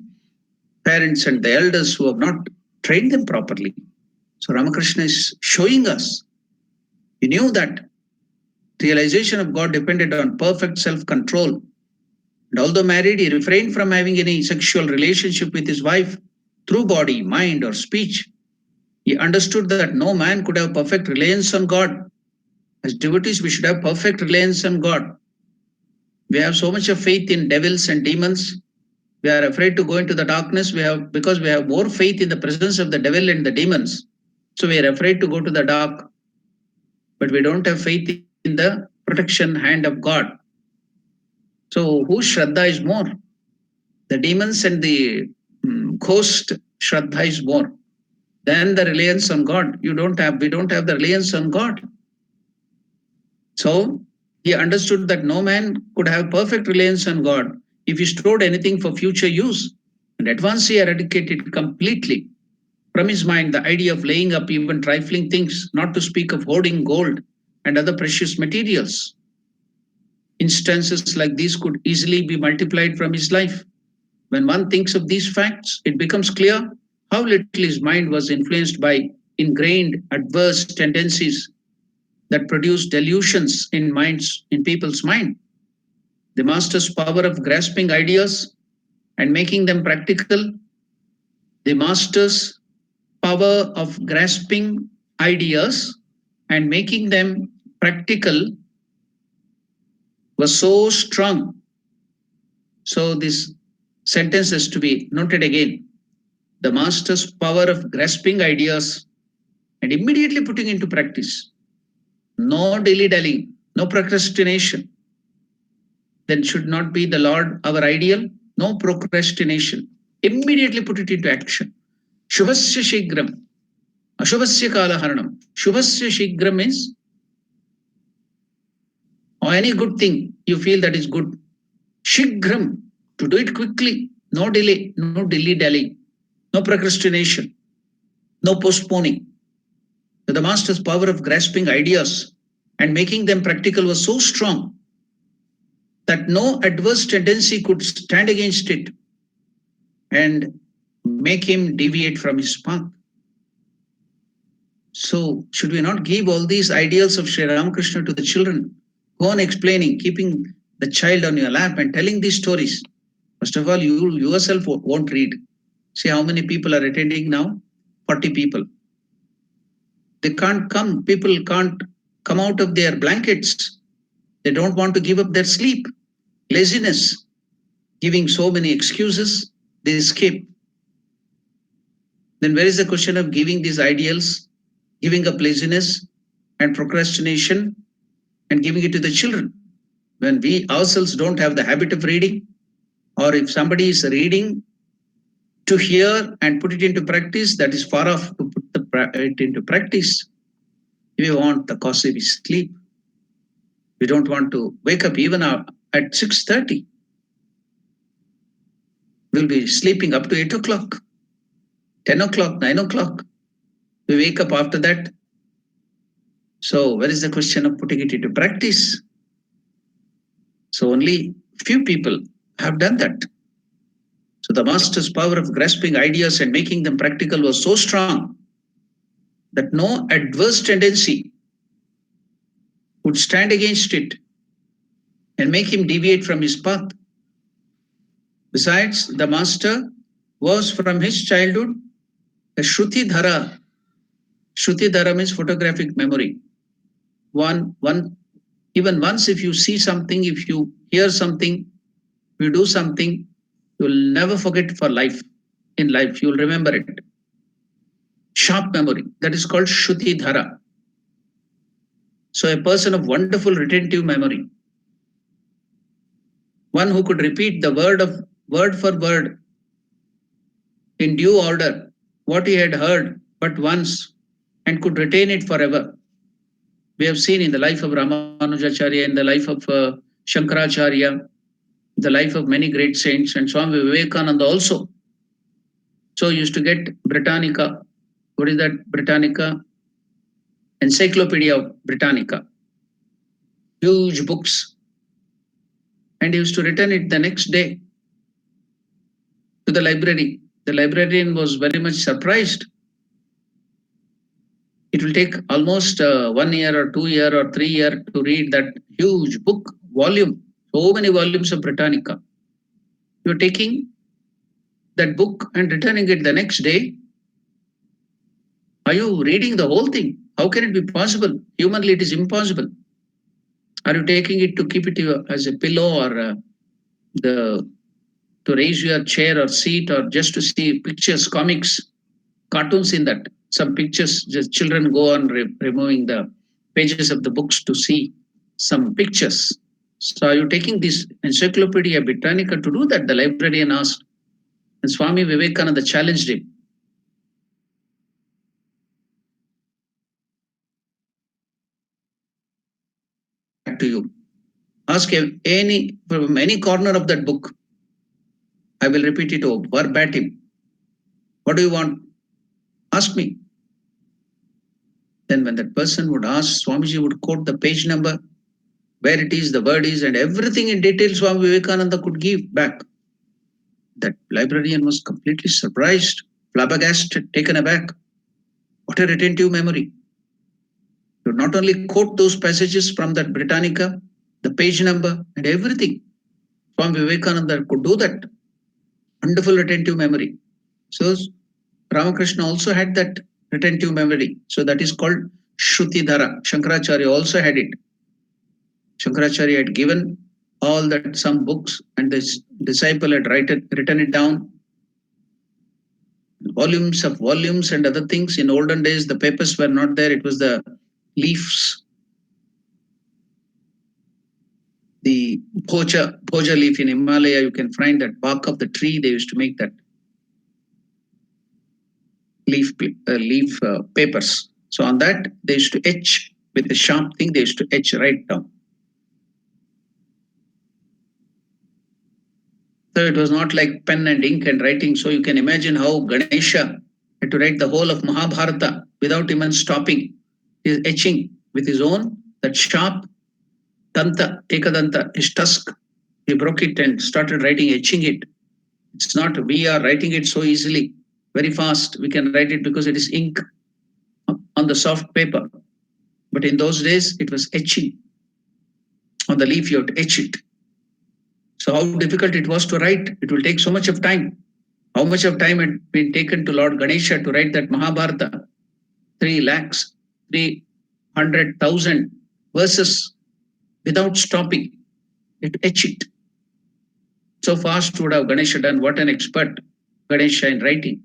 parents and the elders, who have not trained them properly. So Ramakrishna is showing us. He knew that realization of God depended on perfect self-control. And although married, he refrained from having any sexual relationship with his wife through body, mind, or speech. He understood that no man could have perfect reliance on God. As devotees, we should have perfect reliance on God. We have so much of faith in devils and demons. We are afraid to go into the darkness. Because we have more faith in the presence of the devil and the demons. So we are afraid to go to the dark. But we don't have faith in the protection hand of God. So whose Shraddha is more? The demons and the ghost Shraddha is more than the reliance on God. We don't have the reliance on God. So he understood that no man could have perfect reliance on God if he stored anything for future use. And at once he eradicated completely from his mind the idea of laying up even trifling things, not to speak of hoarding gold and other precious materials. Instances like these could easily be multiplied from his life. When one thinks of these facts, it becomes clear how little his mind was influenced by ingrained adverse tendencies that produce delusions in people's mind. The master's power of grasping ideas and making them practical, the master's power of grasping ideas and making them practical was so strong. So this sentence has to be noted again. The master's power of grasping ideas and immediately putting into practice. No dilly-dallying, no procrastination. Then should not be the Lord our ideal. No procrastination. Immediately put it into action. Shubhasya shigram. Ashubhasya kalaharanam. Shubhasya shigram means or any good thing you feel that is good. Shigram, to do it quickly. No delay, no dilly-dally, no procrastination, no postponing. So the master's power of grasping ideas and making them practical was so strong that no adverse tendency could stand against it and make him deviate from his path. So should we not give all these ideals of Sri Ramakrishna to the children? Go on explaining, keeping the child on your lap and telling these stories. First of all, you yourself won't read. See how many people are attending now? 40 people. They can't come. People can't come out of their blankets. They don't want to give up their sleep. Laziness, giving so many excuses, they escape. Then where is the question of giving these ideals, giving up laziness and procrastination and giving it to the children? When we ourselves don't have the habit of reading, or if somebody is reading to hear and put it into practice, that is far off to put it into practice. We want the cozy sleep. We don't want to wake up even at 6:30. We'll be sleeping up to 8 o'clock, 10 o'clock, 9 o'clock. We wake up after that. So where is the question of putting it into practice? So only few people have done that. So the master's power of grasping ideas and making them practical was so strong that no adverse tendency would stand against it and make him deviate from his path. Besides, the master was from his childhood a Shruti Dhara. Shruti Dhara means photographic memory. Even once if you see something, if you hear something, you do something, you will never forget for life. in life. You'll remember it. Sharp memory. That is called Shruti Dhara. So a person of wonderful retentive memory, one who could repeat the word for word in due order what he had heard but once and could retain it forever. We have seen in the life of Ramanujacharya, in the life of Shankaracharya, the life of many great saints, and Swami Vivekananda also. So used to get Britannica. What is that Britannica? Encyclopedia Britannica. Huge books. And he used to return it the next day to the library. The librarian was very much surprised. It will take almost 1 year or 2 year or 3 year to read that huge book volume. So many volumes of Britannica. You're taking that book and returning it the next day. Are you reading the whole thing? How can it be possible? Humanly, it is impossible. Are you taking it to keep it as a pillow or the to raise your chair or seat or just to see pictures, comics, cartoons in that? Some pictures, just children go on removing the pages of the books to see some pictures. So are you taking this Encyclopedia Britannica to do that? The librarian asked. And Swami Vivekananda challenged him. Back to you. Ask any from any corner of that book. I will repeat it verbatim. What do you want? Ask me. Then when that person would ask, Swamiji would quote the page number, where it is, the word is, and everything in detail Swami Vivekananda could give back. That librarian was completely surprised, flabbergasted, taken aback. What a retentive memory. To not only quote those passages from that Britannica, the page number, and everything. Swami Vivekananda could do that. Wonderful retentive memory. So Ramakrishna also had that retentive memory. So that is called Shruti Dhara. Shankaracharya also had it. Shankaracharya had given all that some books and this disciple had written it down. Volumes of volumes and other things. In olden days, the papers were not there. It was the leaves. The bhoja leaf in Himalaya, you can find that bark of the tree. They used to make that leaf papers. So on that, they used to etch with a sharp thing. They used to etch right down. So it was not like pen and ink and writing. So you can imagine how Ganesha had to write the whole of Mahabharata without even stopping. He is etching with his own, that sharp danta, ekadanta, his tusk. He broke it and started writing, etching it. It's not, we are writing it so easily, very fast. We can write it because it is ink on the soft paper. But in those days, it was etching. On the leaf, you have to etch it. So how difficult it was to write. It will take so much of time. How much of time had been taken to Lord Ganesha to write that Mahabharata? 3,300,000 verses without stopping. It etched it. So fast would have Ganesha done. What an expert Ganesha in writing.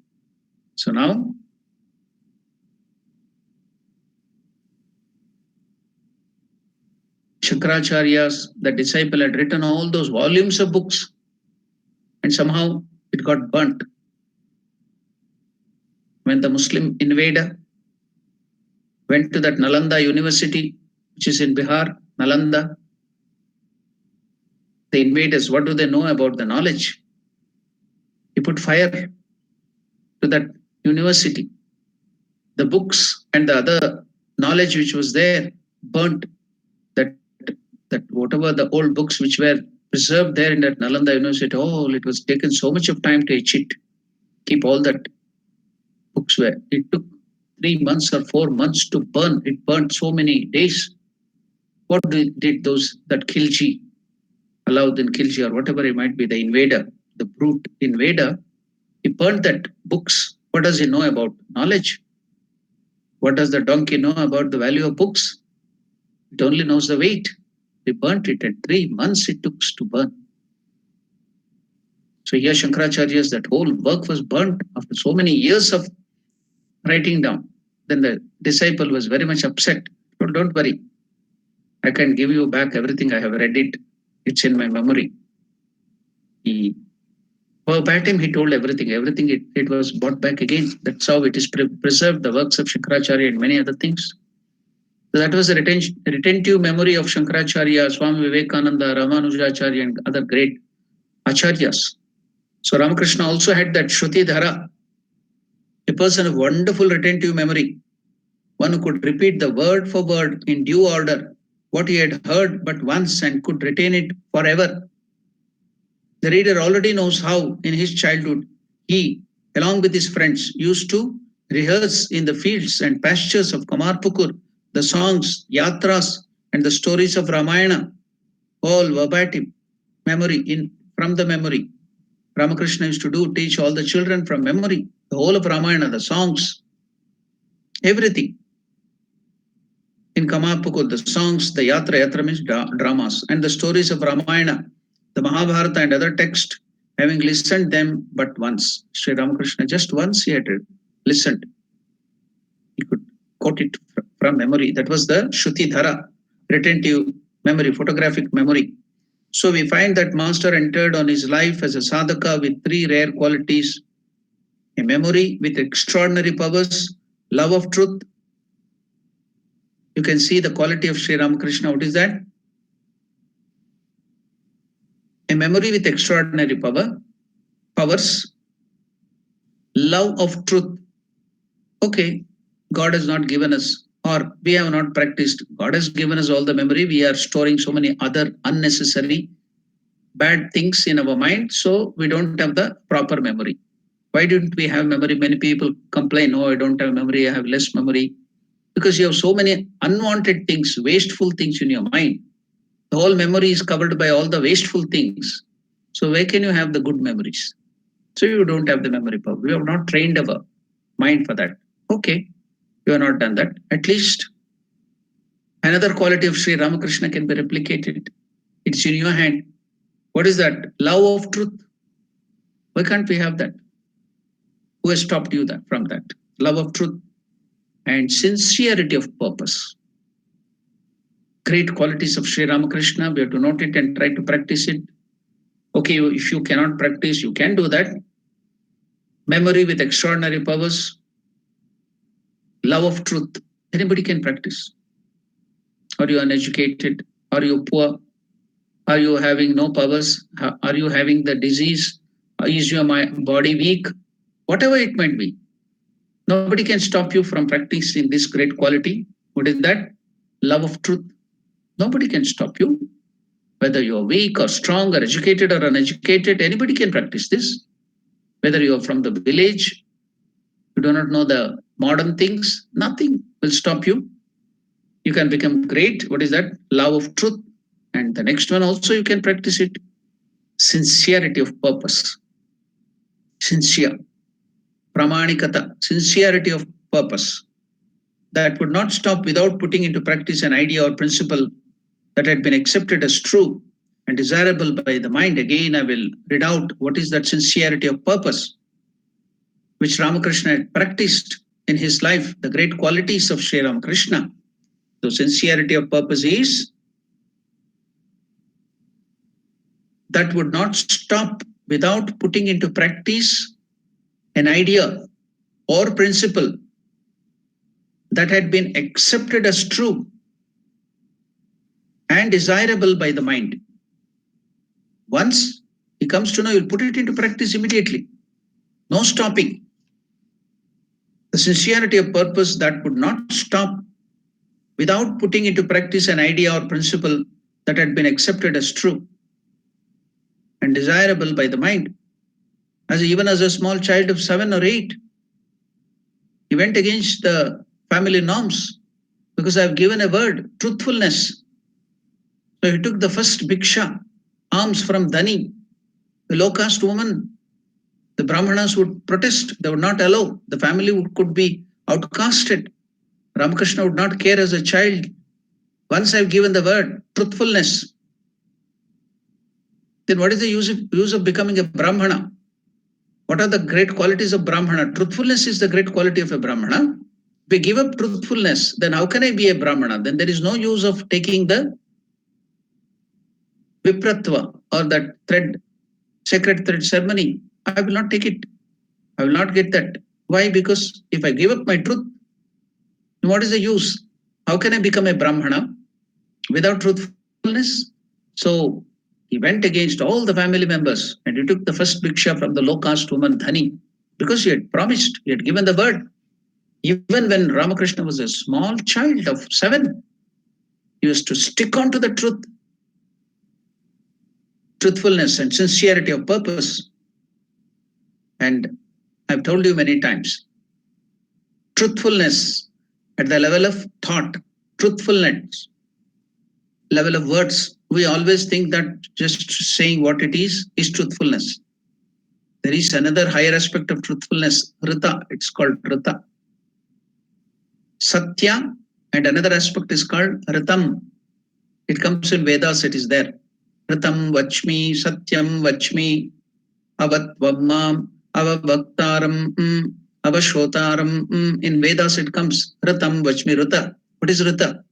So now, Shankaracharya's, the disciple, had written all those volumes of books and somehow it got burnt. When the Muslim invader went to that Nalanda University, which is in Bihar, Nalanda, the invaders, what do they know about the knowledge? He put fire to that university. The books and the other knowledge which was there burnt. That whatever the old books which were preserved there in that Nalanda University, oh, it was taken so much of time to etch it, keep all that books were. It took 3 months or 4 months to burn. It burned so many days. What did those, that Khilji, Alauddin Khilji or whatever it might be, the invader, the brute invader, he burned that books. What does he know about knowledge? What does the donkey know about the value of books? It only knows the weight. They burnt it, and 3 months it took to burn. So here Shankaracharya's that whole work was burnt after so many years of writing down. Then the disciple was very much upset. Well, don't worry. I can give you back everything. I have read it. It's in my memory. He verbatim he told everything. Everything it was brought back again. That's how it is preserved, the works of Shankaracharya and many other things. So that was the retentive memory of Shankaracharya, Swami Vivekananda, Ramanujacharya, and other great acharyas. So Ramakrishna also had that Shruti Dhara, a person of wonderful retentive memory, one who could repeat the word for word in due order what he had heard but once and could retain it forever. The reader already knows how, in his childhood, he, along with his friends, used to rehearse in the fields and pastures of Kamarpukur the songs, yatras, and the stories of Ramayana, all verbatim, memory from the memory. Ramakrishna used to teach all the children from memory, the whole of Ramayana, the songs, everything. In Kamarpukur, the songs, the yatra means dramas, and the stories of Ramayana, the Mahabharata and other texts, having listened them but once. Sri Ramakrishna just once he had listened. He could quote it from memory. That was the Shruti Dhara, retentive memory, photographic memory. So we find that Master entered on his life as a sadhaka with three rare qualities: a memory with extraordinary powers, love of truth. You can see the quality of Sri Ramakrishna. What is that? A memory with extraordinary powers, love of truth. Okay, God has not given us, or we have not practiced. God has given us all the memory. We are storing so many other unnecessary bad things in our mind, so we don't have the proper memory. Why didn't we have memory? Many people complain, oh, I don't have memory, I have less memory. Because you have so many unwanted things, wasteful things in your mind. The whole memory is covered by all the wasteful things. So where can you have the good memories? So you don't have the memory power. We have not trained our mind for that. Okay, you have not done that. At least another quality of Sri Ramakrishna can be replicated. It's in your hand. What is that? Love of truth. Why can't we have that? Who has stopped you from that? Love of truth and sincerity of purpose. Great qualities of Sri Ramakrishna. We have to note it and try to practice it. Okay, if you cannot practice, you can do that. Memory with extraordinary powers. Love of truth. Anybody can practice. Are you uneducated? Are you poor? Are you having no powers? Are you having the disease? Is your body weak? Whatever it might be. Nobody can stop you from practicing this great quality. What is that? Love of truth. Nobody can stop you. Whether you're weak or strong or educated or uneducated, anybody can practice this. Whether you're from the village, you do not know the modern things, nothing will stop you. You can become great. What is that? Love of truth. And the next one also you can practice it. Sincerity of purpose. Sincere. Pramanikata. Sincerity of purpose. That would not stop without putting into practice an idea or principle that had been accepted as true and desirable by the mind. Again, I will read out what is that sincerity of purpose, which Ramakrishna had practiced in his life, the great qualities of Sri Ramakrishna. So sincerity of purpose is that would not stop without putting into practice an idea or principle that had been accepted as true and desirable by the mind. Once he comes to know, he'll put it into practice immediately. No stopping. The sincerity of purpose that would not stop without putting into practice an idea or principle that had been accepted as true and desirable by the mind. Even as a small child of 7 or 8, he went against the family norms because I've given a word, truthfulness. So he took the first bhiksha, alms from Dhani, the low caste woman. The Brahmanas would protest, they would not allow. The family could be outcasted. Ramakrishna would not care as a child. Once I've given the word, truthfulness. then what is the use of becoming a Brahmana? What are the great qualities of Brahmana? Truthfulness is the great quality of a Brahmana. If we give up truthfulness, then how can I be a Brahmana? Then there is no use of taking the Vipratva or that thread, sacred thread ceremony. I will not take it. I will not get that. Why? Because if I give up my truth, what is the use? How can I become a Brahmana without truthfulness? So he went against all the family members and he took the first bhiksha from the low caste woman Dhani because he had promised, he had given the word. Even when Ramakrishna was a small child of 7, he used to stick on to the truth, truthfulness and sincerity of purpose. And I've told you many times, truthfulness at the level of thought, truthfulness, level of words, we always think that just saying what it is truthfulness. There is another higher aspect of truthfulness, Rita, it's called Rita. Satya, and another aspect is called Ritam. It comes in Vedas, it is there. Ritam Vachmi, Satyam Vachmi, Avatvamam, Avavaktaram, Avashotaram. In Vedas it comes Ritam Vachmi, Rita. What is Rita?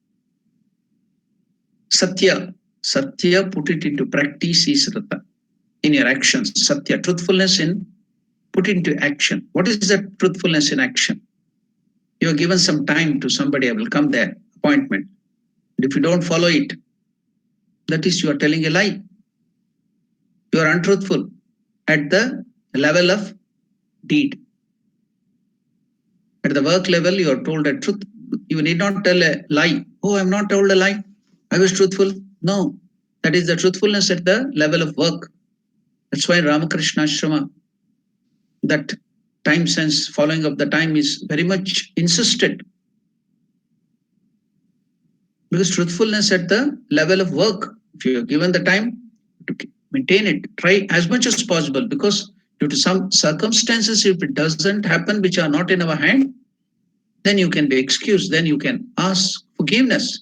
Satya. Satya, put it into practice is Rita. In your actions, Satya, truthfulness in put into action. What is that truthfulness in action? You are given some time to somebody, I will come there, appointment. And if you don't follow it, that is you are telling a lie. You are untruthful at the level of deed. At the work level, you are told a truth. You need not tell a lie. Oh, I am not told a lie. I was truthful. No, that is the truthfulness at the level of work. That's why Ramakrishna Ashrama, that time sense, following of the time is very much insisted. Because truthfulness at the level of work, if you are given the time to maintain it, try as much as possible, because due to some circumstances, if it doesn't happen, which are not in our hand, then you can be excused, then you can ask forgiveness.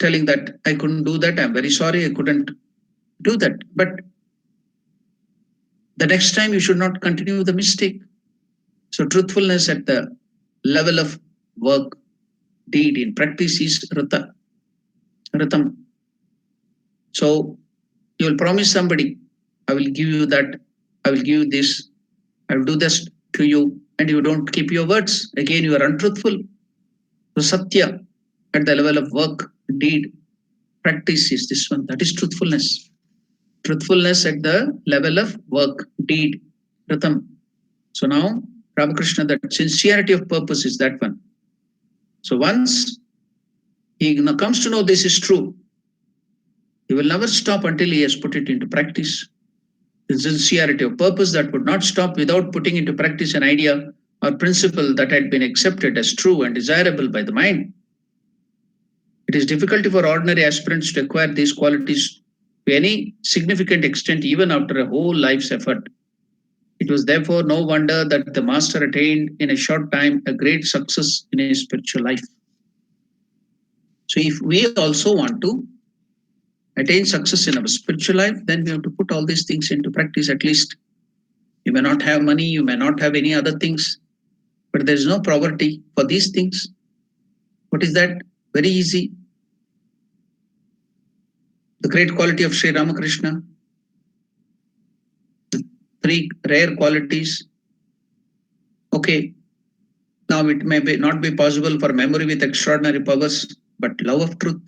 Telling that I couldn't do that, I'm very sorry, I couldn't do that. But the next time you should not continue the mistake. So truthfulness at the level of work, deed, in practice is Rita. Ritam. So you will promise somebody, I will give you that, I will give you this, I will do this to you, and you don't keep your words. Again, you are untruthful. So Satya at the level of work, deed, practice is this one. That is truthfulness. Truthfulness at the level of work, deed, Ritam. So now, Ramakrishna, that sincerity of purpose is that one. So once he comes to know this is true, he will never stop until he has put it into practice. The sincerity of purpose that would not stop without putting into practice an idea or principle that had been accepted as true and desirable by the mind. It is difficult for ordinary aspirants to acquire these qualities to any significant extent, even after a whole life's effort. It was therefore no wonder that the master attained in a short time a great success in his spiritual life. So if we also want to attain success in our spiritual life, then we have to put all these things into practice at least. You may not have money, you may not have any other things, but there is no poverty for these things. What is that? Very easy. The great quality of Sri Ramakrishna, the 3 rare qualities. Okay, now it may not be possible for memory with extraordinary powers, but love of truth,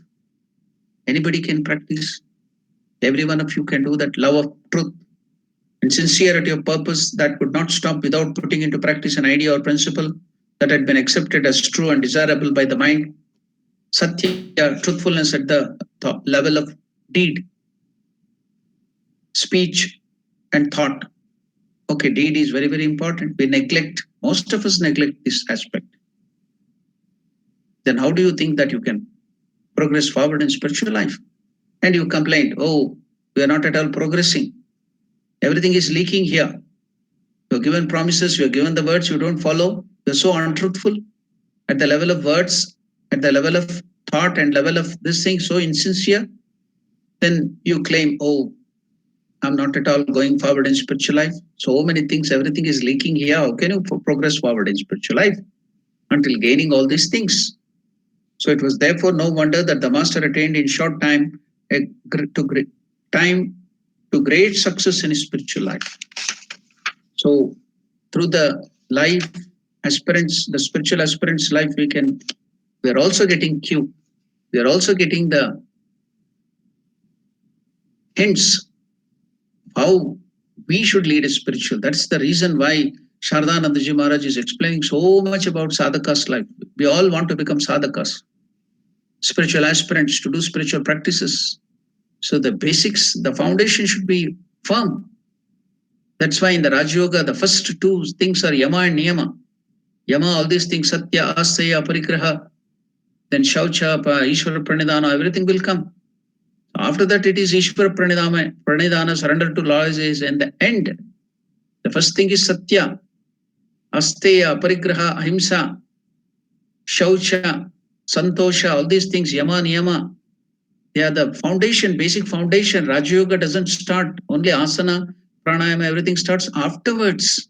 anybody can practice. Every one of you can do that. Love of truth and sincerity of purpose that would not stop without putting into practice an idea or principle that had been accepted as true and desirable by the mind. Satya, truthfulness at the level of deed, speech, and thought. Okay, deed is very, very important. We neglect, most of us neglect this aspect. Then how do you think that you can progress forward in spiritual life? And you complain, oh, we are not at all progressing. Everything is leaking here. You're given promises, you're given the words, you don't follow. You're so untruthful at the level of words, at the level of thought and level of this thing, so insincere. then you claim, oh, I'm not at all going forward in spiritual life. So many things, everything is leaking here. How can you progress forward in spiritual life until gaining all these things? So it was therefore no wonder that the master attained in short time time to great success in his spiritual life. So through the life aspirants, the spiritual aspirants' life, we are also getting cue. We are also getting the hints how we should lead a spiritual. That's the reason why Shardanandaji Maharaj is explaining so much about sadhaka's life. We all want to become sadhakas, spiritual aspirants to do spiritual practices. So the basics, the foundation should be firm. That's why in the Raj Yoga, the first two things are yama and niyama. Yama, all these things, satya, asaya, parigraha, then shaucha, Ishvara pranidhana, everything will come. After that, it is Ishvara pranidhana, surrender to laws is and the end. The first thing is satya, asteya, parigraha, ahimsa, shaucha, santosha, all these things, yama, niyama, they are the foundation, basic foundation. Raja Yoga doesn't start, only asana, pranayama, everything starts afterwards.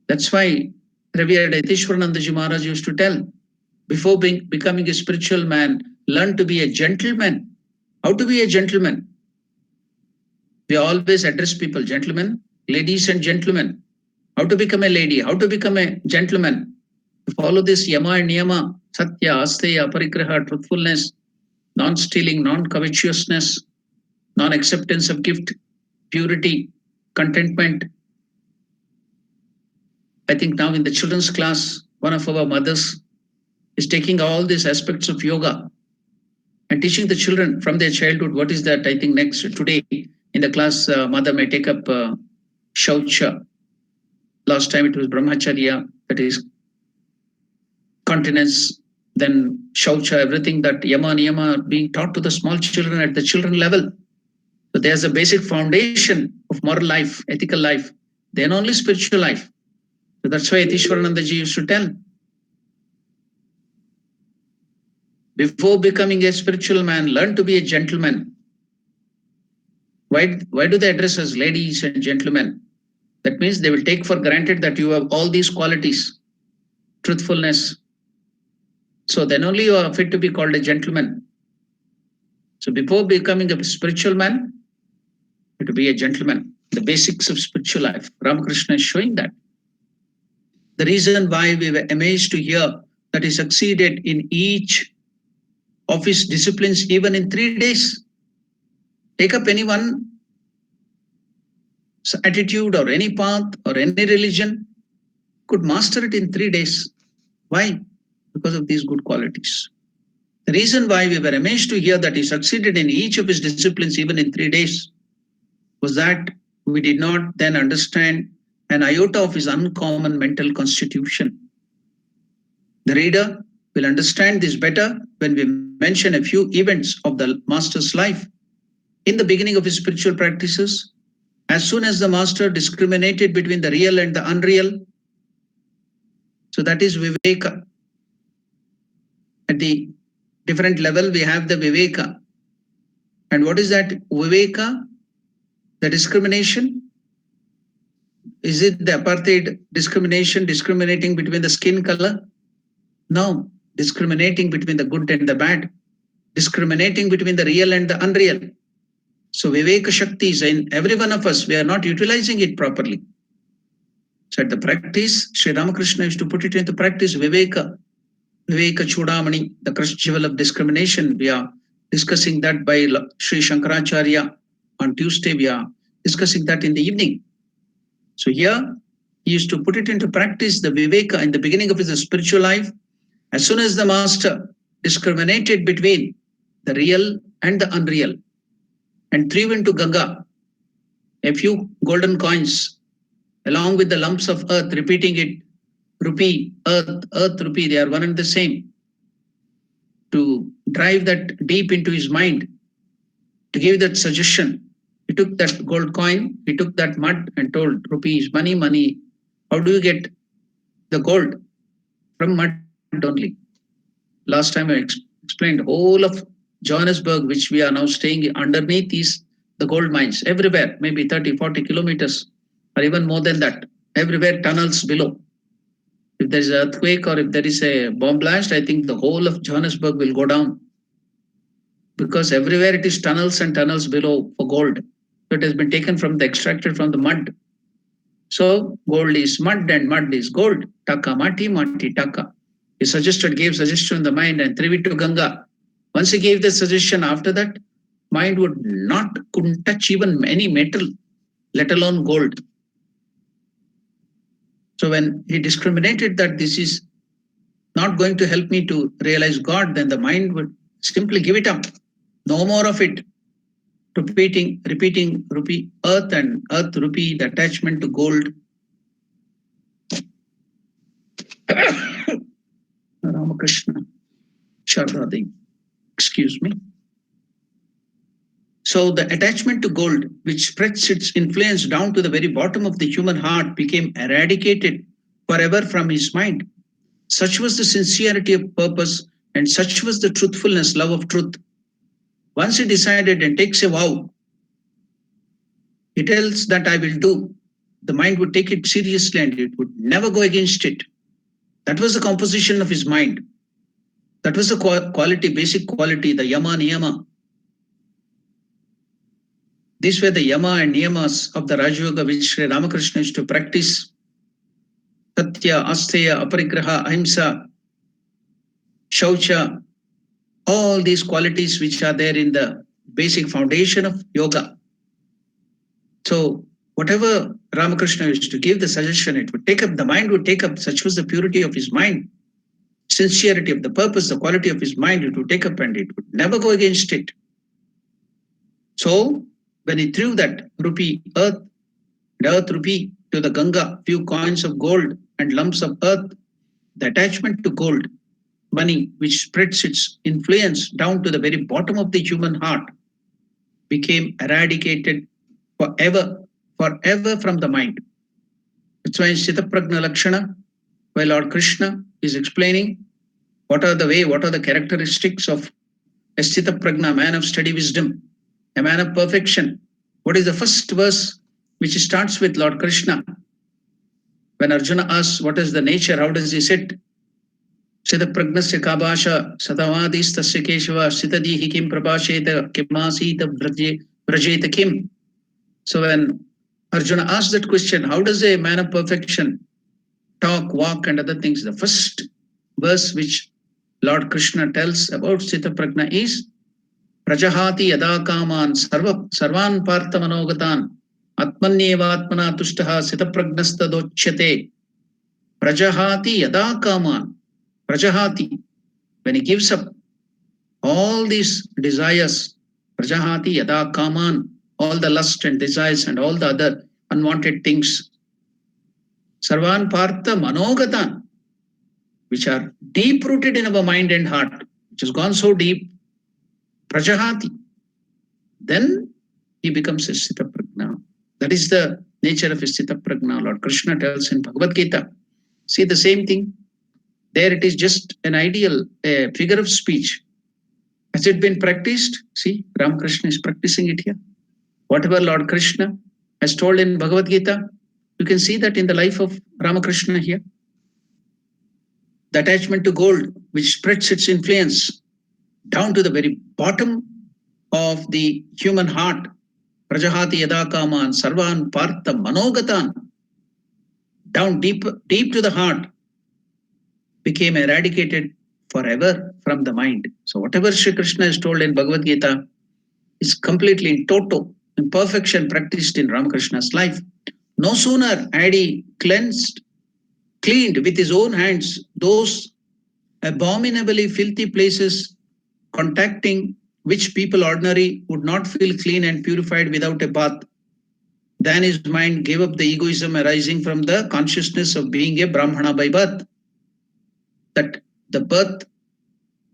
That's why Revered Yatishwaranandaji Maharaj used to tell, before becoming a spiritual man, learn to be a gentleman. How to be a gentleman? We always address people, gentlemen, ladies and gentlemen. How to become a lady? How to become a gentleman? To follow this yama and niyama, satya, asteya, parigraha, truthfulness, non-stealing, non-covetousness, non-acceptance of gift, purity, contentment. I think now in the children's class, one of our mothers is taking all these aspects of yoga and teaching the children from their childhood. What is that? I think next today in the class, mother may take up shaucha. Last time it was brahmacharya, that is continence, then shaucha, everything that yama niyama are being taught to the small children at the children level. So there's a basic foundation of moral life, ethical life, then only spiritual life. So that's why Yatishwaranandaji used to tell, before becoming a spiritual man, learn to be a gentleman. Why do they address us ladies and gentlemen? That means they will take for granted that you have all these qualities, truthfulness. So then only you are fit to be called a gentleman. So before becoming a spiritual man, to be a gentleman, the basics of spiritual life. Ramakrishna is showing that. The reason why we were amazed to hear that he succeeded in each of his disciplines, even in 3 days. Take up any one attitude or any path or any religion, could master it in 3 days. Why? Because of these good qualities. The reason why we were amazed to hear that he succeeded in each of his disciplines, even in 3 days, was that we did not then understand an iota of his uncommon mental constitution. The reader will understand this better when we mention a few events of the master's life. In the beginning of his spiritual practices, as soon as the master discriminated between the real and the unreal, so that is Viveka. At the different level, we have the Viveka. And what is that Viveka? The discrimination? Is it the apartheid discrimination, discriminating between the skin color? No, discriminating between the good and the bad, discriminating between the real and the unreal. So Viveka Shakti is in every one of us. We are not utilizing it properly. So at the practice, Sri Ramakrishna used to put it into practice, Viveka Chudamani, the crushed jewel of discrimination. We are discussing that by Sri Shankaracharya on Tuesday. We are discussing that in the evening. So here, he used to put it into practice, the Viveka, in the beginning of his spiritual life. As soon as the master discriminated between the real and the unreal and threw into Ganga a few golden coins along with the lumps of earth, repeating it, rupee, earth, rupee, they are one and the same. To drive that deep into his mind, to give that suggestion, he took that gold coin, he took that mud and told, rupees, money, money. How do you get the gold? From mud only. Last time I explained whole of Johannesburg, which we are now staying underneath, is the gold mines everywhere, maybe 30, 40 kilometers, or even more than that. Everywhere tunnels below. If there is an earthquake or if there is a bomb blast, I think the whole of Johannesburg will go down, because everywhere it is tunnels and tunnels below for gold. So it has been taken from the extracted from the mud. So gold is mud and mud is gold. Taka mati mati taka. He gave suggestion in the mind and threw it to Ganga. Once he gave the suggestion, after that, mind couldn't touch even any metal, let alone gold. So when he discriminated that this is not going to help me to realize God, then the mind would simply give it up. No more of it. Repeating rupee, earth and earth rupee, the attachment to gold. Ramakrishna, Sharda, excuse me. So the attachment to gold, which spreads its influence down to the very bottom of the human heart, became eradicated forever from his mind. Such was the sincerity of purpose, and such was the truthfulness, love of truth. Once he decided and takes a vow, he tells that I will do, the mind would take it seriously and it would never go against it. That was the composition of his mind. That was the quality, basic quality, the yama niyama. These were the yama and niyamas of the Raja Yoga which Sri Ramakrishna used to practice. Satya, Asteya, Aparigraha, Ahimsa, Shaucha, all these qualities which are there in the basic foundation of yoga. So whatever Ramakrishna used to give the suggestion, it would take up, the mind would take up, such was the purity of his mind, sincerity of the purpose, the quality of his mind, it would take up and it would never go against it. So when he threw that rupee, earth rupee to the Ganga, few coins of gold and lumps of earth, the attachment to gold, money, which spreads its influence down to the very bottom of the human heart, became eradicated forever from the mind. That's why in Sthitaprajna Lakshana, where Lord Krishna is explaining what are the characteristics of a Sthitaprajna, man of steady wisdom, a man of perfection. What is the first verse which starts with Lord Krishna? When Arjuna asks what is the nature, how does he sit? Sthitapragnasya kabasha satavadistasya keshava sthitadihi kim prabhasheta kimasita vrajeta kim. So when Arjuna asked that question, how does a man of perfection talk, walk, and other things? The first verse which Lord Krishna tells about Sthitaprajna is Prajahati yada kaman sarvan partha manogatan atmanyevatmana tushtaha sthitaprajnastadochyate. Prajahati yada kaman. Prajahati, when he gives up all these desires, Prajahati yada kaman, all the lust and desires and all the other unwanted things, Sarvan Partha Manogatan, which are deep rooted in our mind and heart, which has gone so deep, Prajahati, then he becomes a Sthitaprajna. That is the nature of a Sthitaprajna. Lord Krishna tells in Bhagavad Gita. See the same thing. There it is just an ideal, a figure of speech. Has it been practiced? See, Ramakrishna is practicing it here. Whatever Lord Krishna has told in Bhagavad Gita, you can see that in the life of Ramakrishna here. The attachment to gold, which spreads its influence down to the very bottom of the human heart. Prajahati yada kaman sarvan partha manogatan, down deep to the heart, became eradicated forever from the mind. So whatever Sri Krishna is told in Bhagavad Gita is completely in toto, in perfection practiced in Ramakrishna's life. No sooner had he cleaned with his own hands those abominably filthy places contacting which people ordinary would not feel clean and purified without a bath, then his mind gave up the egoism arising from the consciousness of being a Brahmana by birth. That the birth,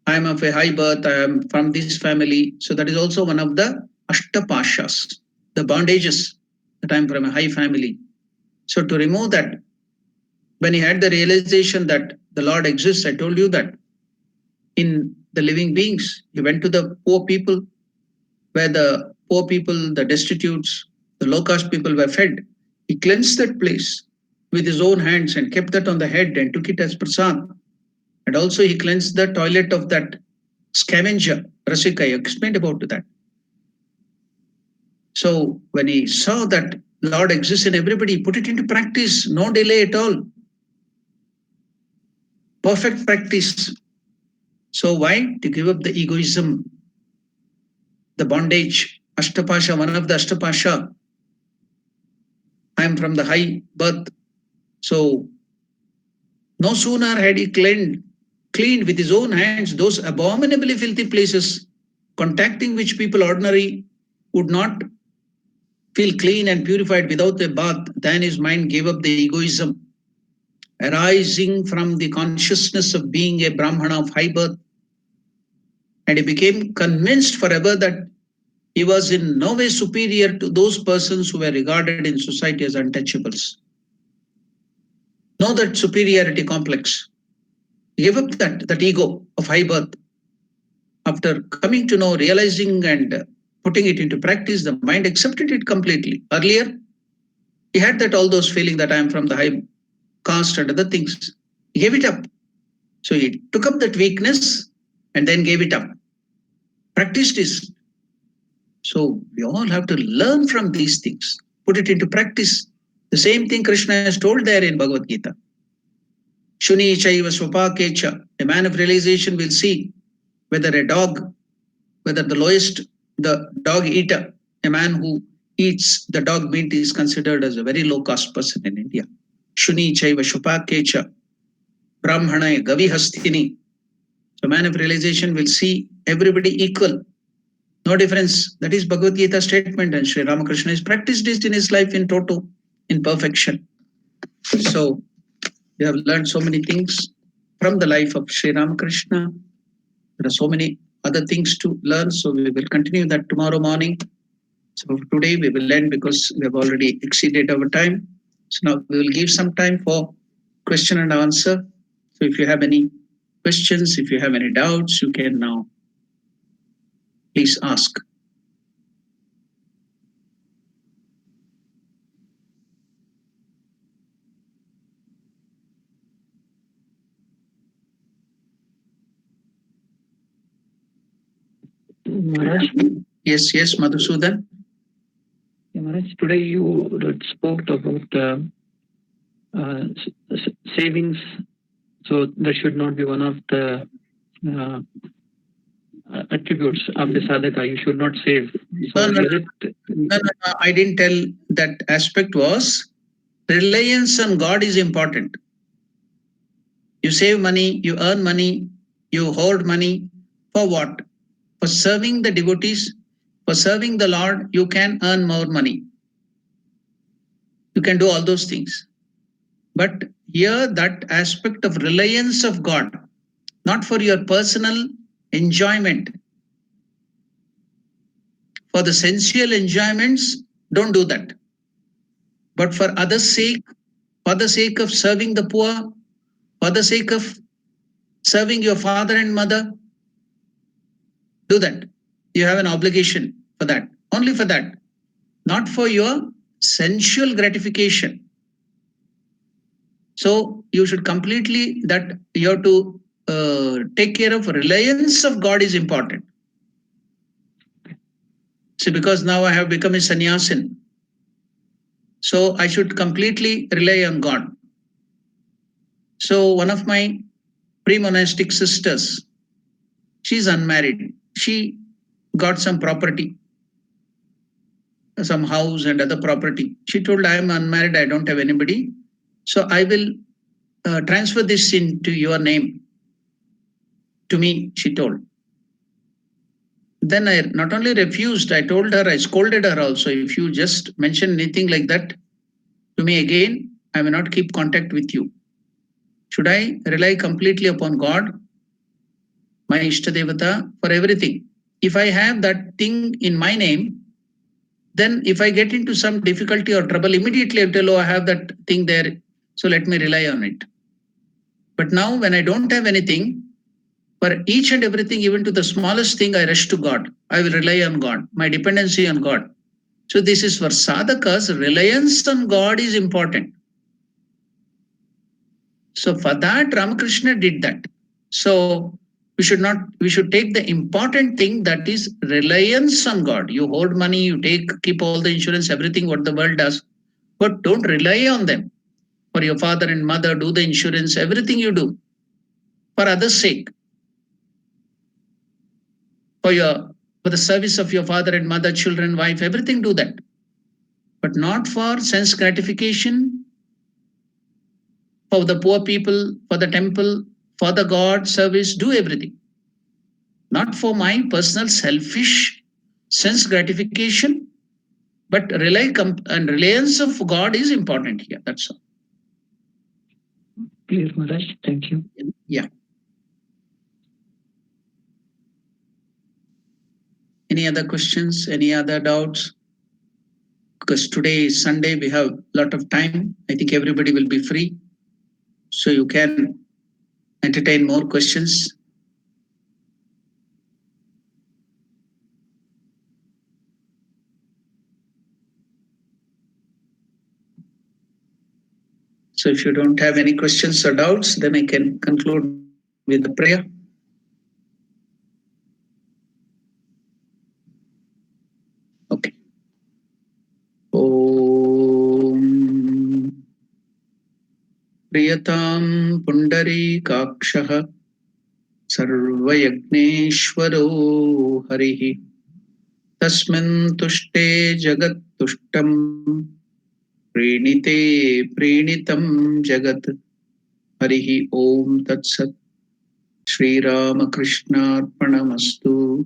I am of a high birth, I am from this family. So that is also one of the Ashtapashas, the bondages, that I am from a high family. So to remove that, when he had the realization that the Lord exists, I told you that in the living beings. He went to the poor people, where the poor people, the destitutes, the low caste people were fed. He cleansed that place with his own hands and kept that on the head and took it as prasad. And also he cleansed the toilet of that scavenger, Rasika. I explained about that. So when he saw that Lord exists in everybody, he put it into practice, no delay at all. Perfect practice. So why? To give up the egoism, the bondage, Ashtapasha, one of the Ashtapasha. I am from the high birth. So no sooner had he cleaned with his own hands those abominably filthy places, contacting which people ordinary would not feel clean and purified without a bath, then his mind gave up the egoism arising from the consciousness of being a Brahmana of high birth. And he became convinced forever that he was in no way superior to those persons who were regarded in society as untouchables. Know that superiority complex. Give up that ego of high birth. After coming to know, realizing, and putting it into practice, the mind accepted it completely. Earlier, he had that all those feeling that I am from the high caste and other things. He gave it up. So he took up that weakness and then gave it up. Practiced this. So we all have to learn from these things, put it into practice. The same thing Krishna has told there in Bhagavad Gita. Shuni chaiva swapakecha. A man of realization will see whether a dog, whether the lowest, the dog eater, a man who eats the dog meat is considered as a very low caste person in India. Shuni chaiva shupakecha. Brahmana gavi hastini. So man of realization will see everybody equal. No difference. That is Bhagavad Gita statement, and Sri Ramakrishna has practiced this in his life in toto, in perfection. So we have learned so many things from the life of Sri Ramakrishna. There are so many other things to learn, so we will continue that tomorrow morning. So today we will end because we have already exceeded our time. So now we will give some time for question and answer. So if you have any questions, if you have any doubts, you can now please ask. Maharaj? Yes, Madhusudan. Yeah, Maharaj, today you spoke about savings, so that should not be one of the attributes of the sadhaka. You should not save. So No, I didn't tell that aspect was reliance on God is important. You save money, you earn money, you hold money for what? For serving the devotees, for serving the Lord, you can earn more money. You can do all those things. But here, that aspect of reliance of God, not for your personal enjoyment, for the sensual enjoyments, don't do that. But for others' sake, for the sake of serving the poor, for the sake of serving your father and mother, do that. You have an obligation for that, only for that, not for your sensual gratification. So you should completely that you have to take care of reliance of God is important. See, because now I have become a sannyasin, so I should completely rely on God. So one of my pre-monastic sisters, she's unmarried. She got some property, some house and other property. She told, I am unmarried, I don't have anybody. So I will transfer this into your name. To me, she told. Then I not only refused, I told her, I scolded her also. If you just mention anything like that to me again, I will not keep contact with you. Should I rely completely upon God, my Ishtadevata, for everything? If I have that thing in my name, then if I get into some difficulty or trouble, immediately I tell, oh, I have that thing there, so let me rely on it. But now when I don't have anything, For each and everything, even to the smallest thing, I rush to God. I will rely on God, my dependency on God. So this is for sadhakas, reliance on God is important. So for that, Ramakrishna did that. So we should take the important thing, that is reliance on God. You hold money, you keep all the insurance, everything what the world does, but don't rely on them. For your father and mother, do the insurance, everything you do for others' sake, for the service of your father and mother, children, wife, everything do that. But not for sense gratification, for the poor people, for the temple, for the God service, do everything. Not for my personal selfish sense gratification, but and reliance of God is important here. That's all. Clear, Maharaj. Thank you. Yeah. Any other questions? Any other doubts? Because today is Sunday, we have a lot of time. I think everybody will be free. So you can entertain more questions. So if you don't have any questions or doubts, then I can conclude with the prayer. Okay. Om Priyatam Pundarikakshaha Sarvayagneswaro Harihi Tasmin Tushte Jagat Tushtam Prenite Prenitam Jagat Harihi Om Tat Sat Shri Ramakrishna Arpanamastu.